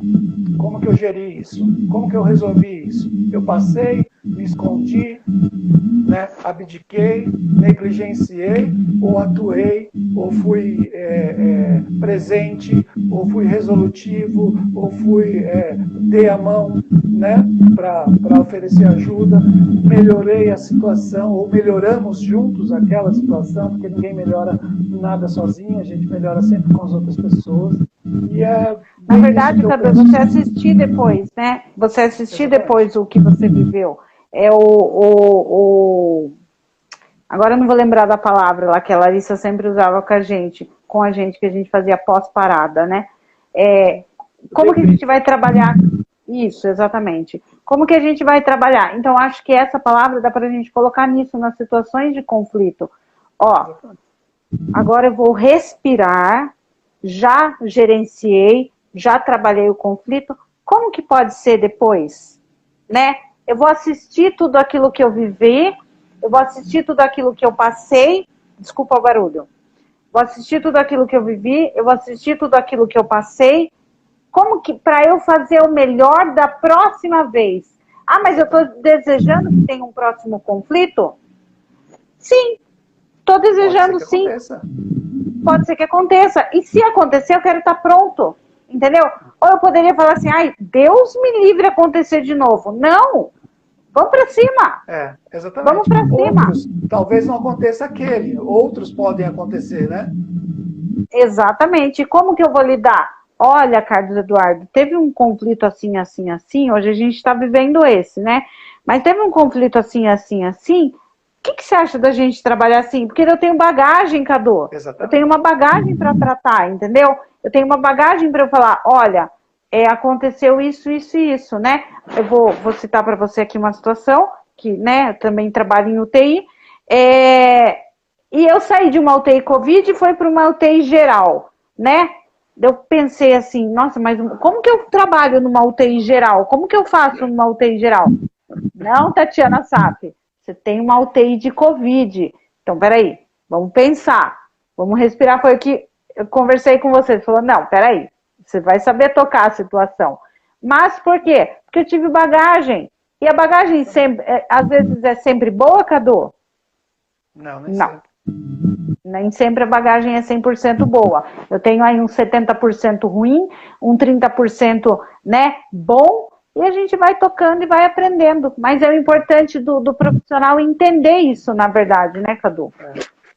Speaker 1: Como que eu geri isso? Como que eu resolvi isso? Eu passei, me escondi, né? Abdiquei, negligenciei, ou atuei, ou fui presente, ou fui resolutivo, ou dei a mão, né? Para oferecer ajuda, melhorei a situação, ou melhoramos juntos aquela situação, porque ninguém melhora nada sozinho, a gente melhora sempre com as outras pessoas. E
Speaker 2: na verdade, Cadu, você assistir depois, né? Você assistir depois o que você viveu. Agora eu não vou lembrar da palavra lá que a Larissa sempre usava com a gente, que a gente fazia pós-parada, né? Como que a gente vai trabalhar? Isso, exatamente. Como que a gente vai trabalhar? Então, acho que essa palavra dá para a gente colocar nisso, nas situações de conflito. Ó, agora eu vou respirar, já gerenciei, já trabalhei o conflito, como que pode ser depois, né? Eu vou assistir tudo aquilo que eu vivi, eu vou assistir tudo aquilo que eu passei, desculpa o barulho, vou assistir tudo aquilo que eu vivi, eu vou assistir tudo aquilo que eu passei, como que, para eu fazer o melhor da próxima vez? Ah, mas eu estou desejando que tenha um próximo conflito? Sim, estou desejando sim.
Speaker 1: Aconteça.
Speaker 2: Pode ser que aconteça. E se acontecer, eu quero estar pronto. Entendeu? Ou eu poderia falar assim, ai, Deus me livre acontecer de novo. Não! Vamos para cima!
Speaker 1: Exatamente.
Speaker 2: Vamos para cima!
Speaker 1: Outros, talvez não aconteça aquele, outros podem acontecer, né?
Speaker 2: Exatamente. E como que eu vou lidar? Olha, Carlos Eduardo, teve um conflito assim, assim, assim. Hoje a gente está vivendo esse, né? Mas teve um conflito assim, assim, assim. O que você acha da gente trabalhar assim? Porque eu tenho bagagem, Cadu.
Speaker 1: Exatamente.
Speaker 2: Eu tenho uma bagagem para tratar, entendeu? Eu tenho uma bagagem para eu falar, olha, aconteceu isso, isso e isso, né? Eu vou citar para você aqui uma situação, que, né, eu também trabalho em UTI, e eu saí de uma UTI Covid e fui para uma UTI geral, né? Eu pensei assim, nossa, mas como que eu trabalho numa UTI geral? Como que eu faço numa UTI geral? Não, Tatiana Safi. Você tem uma UTI de Covid. Então, peraí, vamos pensar. Vamos respirar. Foi o que eu conversei com você. Você falou, não, peraí. Você vai saber tocar a situação. Mas por quê? Porque eu tive bagagem. E a bagagem sempre, às vezes é sempre boa, Cadu?
Speaker 1: Não, nem sempre.
Speaker 2: Nem sempre a bagagem é 100% boa. Eu tenho aí um 70% ruim, um 30%, né, bom, e a gente vai tocando e vai aprendendo. Mas é o importante do profissional entender isso, na verdade, né, Cadu?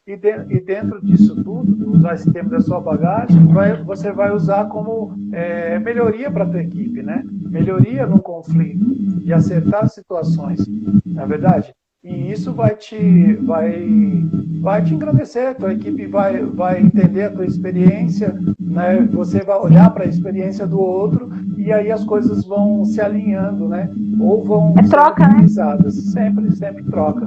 Speaker 1: E dentro disso tudo, usar esse tempo da sua bagagem, você vai usar como melhoria para a tua equipe, né? Melhoria no conflito, de acertar situações, não é verdade? E isso vai te engrandecer, a tua equipe vai entender a tua experiência, né? Você vai olhar para a experiência do outro e aí as coisas vão se alinhando, né? Ou vão ser utilizadas. Sempre troca.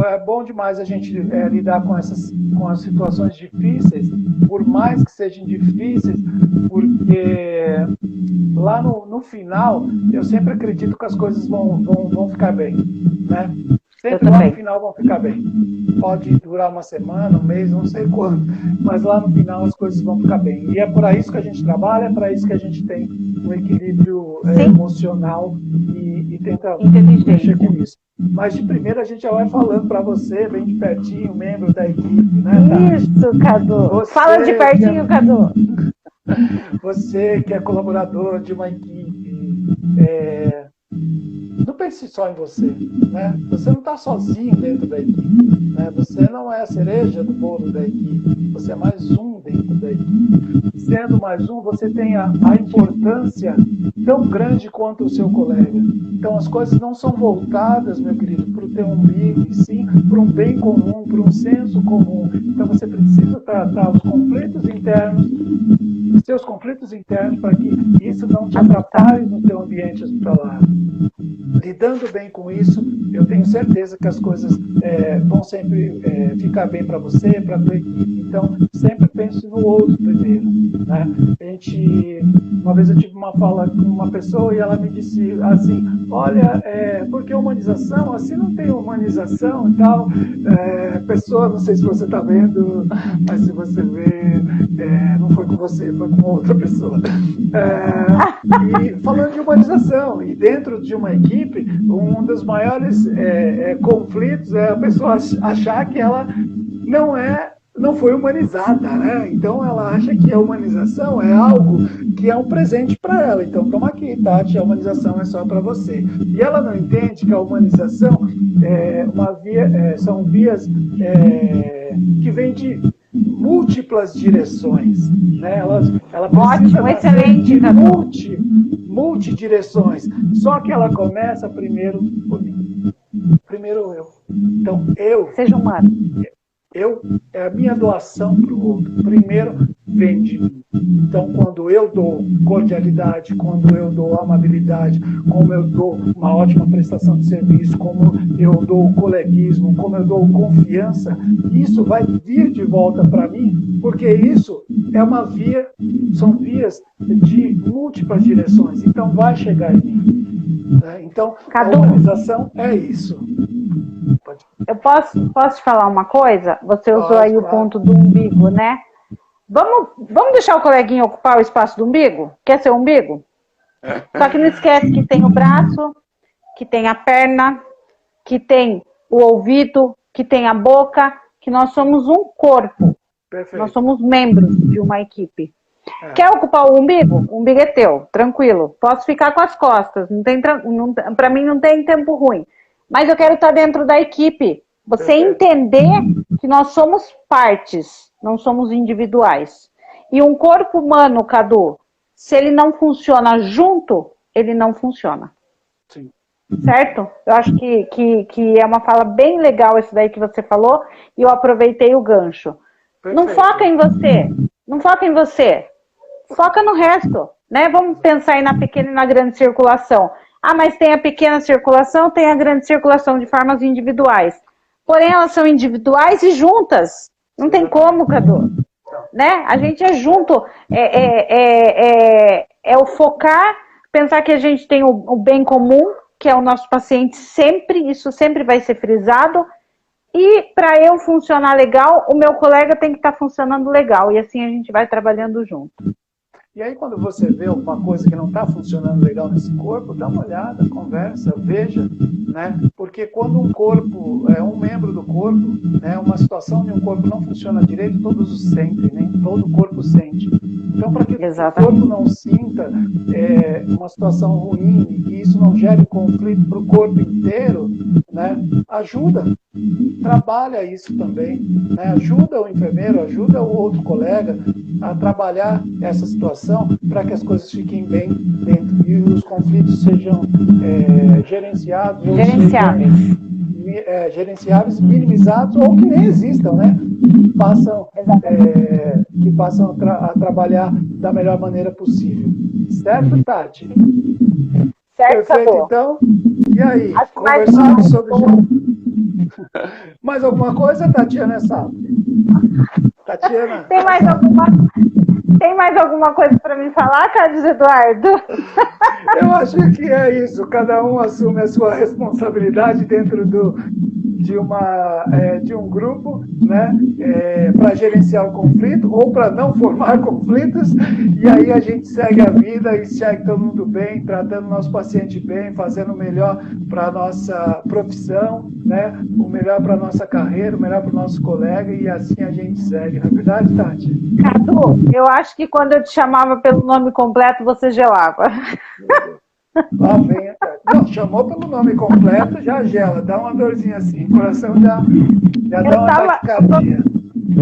Speaker 1: É bom demais a gente lidar com as situações difíceis, por mais que sejam difíceis, porque lá no final, eu sempre acredito que as coisas vão ficar bem, né? Sempre lá no final vão ficar bem. Pode durar uma semana, um mês, não sei quando, mas lá no final as coisas vão ficar bem. E é para isso que a gente trabalha, é para isso que a gente tem um equilíbrio emocional e tenta mexer com isso. Mas de primeiro a gente já vai falando para você, bem de pertinho, membro da equipe, né?
Speaker 2: Isso, Cadu. Fala de pertinho, Cadu.
Speaker 1: Você que é colaborador de uma equipe, não pense só em você, né? Você não está sozinho dentro da equipe, né? Você não é a cereja do bolo da equipe, você é mais um dentro da equipe. Sendo mais um, você tem a importância tão grande quanto o seu colega. Então as coisas não são voltadas, meu querido, para o teu umbigo, e sim para um bem comum, para um senso comum. Então você precisa tratar os conflitos internos, seus conflitos internos, para que isso não te atrapalhe no teu ambiente hospitalar. Lidando bem com isso, eu tenho certeza que as coisas vão sempre ficar bem para você, para a tua equipe. Então, sempre pense no outro primeiro, né? Uma vez eu tive uma fala com uma pessoa e ela me disse assim, olha, porque humanização, assim não tem humanização e tal. Pessoa, não sei se você está vendo, mas se você vê, não foi com você, foi com outra pessoa. E falando de humanização, e dentro de uma equipe, um dos maiores conflitos é a pessoa achar que ela não foi humanizada, né? Então ela acha que a humanização é algo que é um presente para ela. Então toma aqui, Tati, a humanização é só para você. E ela não entende que a humanização são vias que vêm de múltiplas direções, né? Ela precisa
Speaker 2: ótimo, excelente,
Speaker 1: de multidireções. Só que ela começa primeiro por mim. Primeiro eu. Então eu.
Speaker 2: Seja humano.
Speaker 1: É a minha doação para o outro. Primeiro, vem de mim. Então, quando eu dou cordialidade, quando eu dou amabilidade, como eu dou uma ótima prestação de serviço, como eu dou coleguismo, como eu dou confiança, isso vai vir de volta para mim, porque isso é uma via, são vias de múltiplas direções, então vai chegar em mim. Né? Então,
Speaker 2: Cadu,
Speaker 1: a humanização é isso.
Speaker 2: Eu posso te falar uma coisa? Você usou
Speaker 1: Pode,
Speaker 2: aí o
Speaker 1: claro.
Speaker 2: ponto do umbigo, né? Vamos deixar o coleguinha ocupar o espaço do umbigo? Quer ser o umbigo? Só que não esquece que tem o braço, que tem a perna, que tem o ouvido, que tem a boca, que nós somos um corpo.
Speaker 1: Perfeito.
Speaker 2: Nós somos membros de uma equipe. Quer ocupar o umbigo? O umbigo é teu, tranquilo. Posso ficar com as costas. Para mim não tem tempo ruim. Mas eu quero estar dentro da equipe. Você entender que nós somos partes, não somos individuais. E um corpo humano, Cadu, se ele não funciona junto, ele não funciona.
Speaker 1: Sim.
Speaker 2: Certo? Eu acho que é uma fala bem legal isso daí que você falou, e eu aproveitei o gancho.
Speaker 1: Perfeito.
Speaker 2: Não foca em você. Não foca em você. Foca no resto. Né? Vamos pensar aí na pequena e na grande circulação. Ah, mas tem a pequena circulação, tem a grande circulação de formas individuais. Porém, elas são individuais e juntas. Não tem como, Cadu. Né? A gente é junto. É o focar, pensar que a gente tem o bem comum, que é o nosso paciente sempre, isso sempre vai ser frisado. E para eu funcionar legal, o meu colega tem que estar funcionando legal. E assim a gente vai trabalhando junto.
Speaker 1: E aí, quando você vê alguma coisa que não está funcionando legal nesse corpo, dá uma olhada, conversa, veja, né? Porque quando um corpo, um membro do corpo, né, uma situação de um corpo não funciona direito, todos o sentem, né? Todo o corpo sente. Então, para que o corpo não sinta uma situação ruim e isso não gere conflito para o corpo inteiro, né? Ajuda, trabalha isso também, né? Ajuda o enfermeiro, ajuda o outro colega a trabalhar essa situação para que as coisas fiquem bem dentro e os conflitos sejam gerenciados, gerenciáveis, minimizados ou que nem existam, né? Que passam a trabalhar da melhor maneira possível. Certo, Tati?
Speaker 2: Certo,
Speaker 1: perfeito,
Speaker 2: acabou.
Speaker 1: Então. E aí? Conversamos sobre... Mais alguma coisa, Tatiana Sá? Tatiana?
Speaker 2: Tem mais alguma coisa para me falar, Carlos Eduardo?
Speaker 1: Eu acho que é isso. Cada um assume a sua responsabilidade dentro de um grupo, né, para gerenciar o conflito ou para não formar conflitos. E aí a gente segue a vida e segue todo mundo bem, tratando o nosso paciente bem, fazendo o melhor para a nossa profissão, né, o melhor para a nossa carreira, o melhor para o nosso colega, e assim a gente segue. Não é verdade, Tati?
Speaker 2: Cadu, eu acho que quando eu te chamava pelo nome completo, você gelava.
Speaker 1: Lá vem, não, chamou pelo nome completo, já gela, dá uma dorzinha assim, o coração já dá uma taquicardia.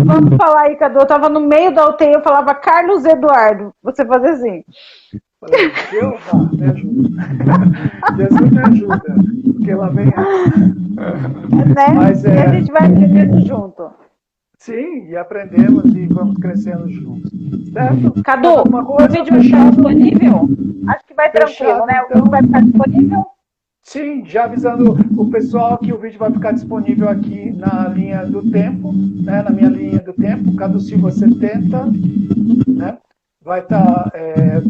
Speaker 2: Vamos falar aí, Cadu, eu tava no meio da UTI, eu falava Carlos Eduardo, você fazia assim.
Speaker 1: Falei, Deus me ajuda. Jesus me ajuda, porque lá vem
Speaker 2: né?
Speaker 1: Mas,
Speaker 2: e a gente vai aprendendo junto.
Speaker 1: Sim, e aprendemos e vamos crescendo juntos. Certo?
Speaker 2: Cadu, o vídeo vai ficar disponível? Acho que vai tranquilo, né? O vídeo vai ficar disponível?
Speaker 1: Sim, já avisando o pessoal que o vídeo vai ficar disponível aqui na linha do tempo, né? Na minha linha do tempo, Cadu Silva 70, né? Vai estar,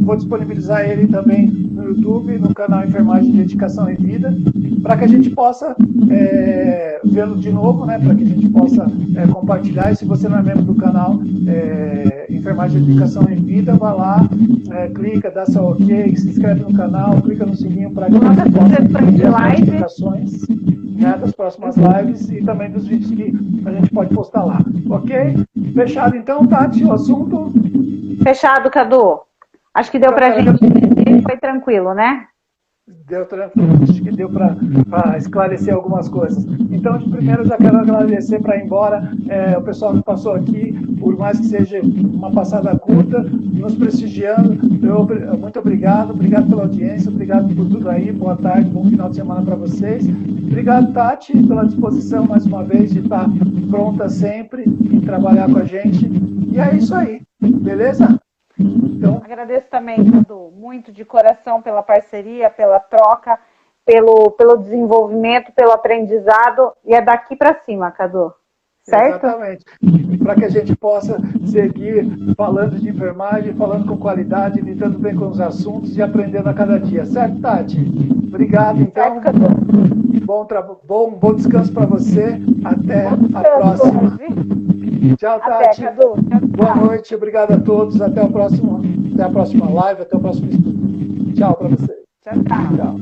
Speaker 1: vou disponibilizar ele também no YouTube, no canal Enfermagem de Dedicação e Vida, para que a gente possa vê-lo de novo, né? Para que a gente possa compartilhar. E se você não é membro do canal Enfermagem de Dedicação e Vida, vá lá, clica, dá seu ok, se inscreve no canal, clica no sininho para que você possa receber as notificações, né, das próximas lives e também dos vídeos que a gente pode postar lá. Ok? Fechado então, Tati, o assunto? Fechado,
Speaker 2: Cadu. Acho que deu pra gente. Foi tranquilo, né?
Speaker 1: Deu tranquilo. Acho que deu para esclarecer algumas coisas. Então, de primeiro, eu já quero agradecer para ir embora o pessoal que passou aqui, por mais que seja uma passada curta, nos prestigiando. Muito obrigado. Obrigado pela audiência. Obrigado por tudo aí. Boa tarde, bom final de semana para vocês. Obrigado, Tati, pela disposição, mais uma vez, de estar pronta sempre e trabalhar com a gente. E é isso aí. Beleza? Então,
Speaker 2: agradeço também, Cadu, muito de coração pela parceria, pela troca, pelo desenvolvimento, pelo aprendizado, e é daqui para cima, Cadu. Certo?
Speaker 1: Exatamente. Para que a gente possa seguir falando de enfermagem, falando com qualidade, lidando bem com os assuntos e aprendendo a cada dia. Certo, Tati? Obrigado, então. Bom descanso para você. Até a próxima. Tchau, Tati.
Speaker 2: Até, Cadu.
Speaker 1: Boa noite. Obrigado a todos. Até a próxima live, até o próximo estudo. Tchau para vocês.
Speaker 2: Tchau.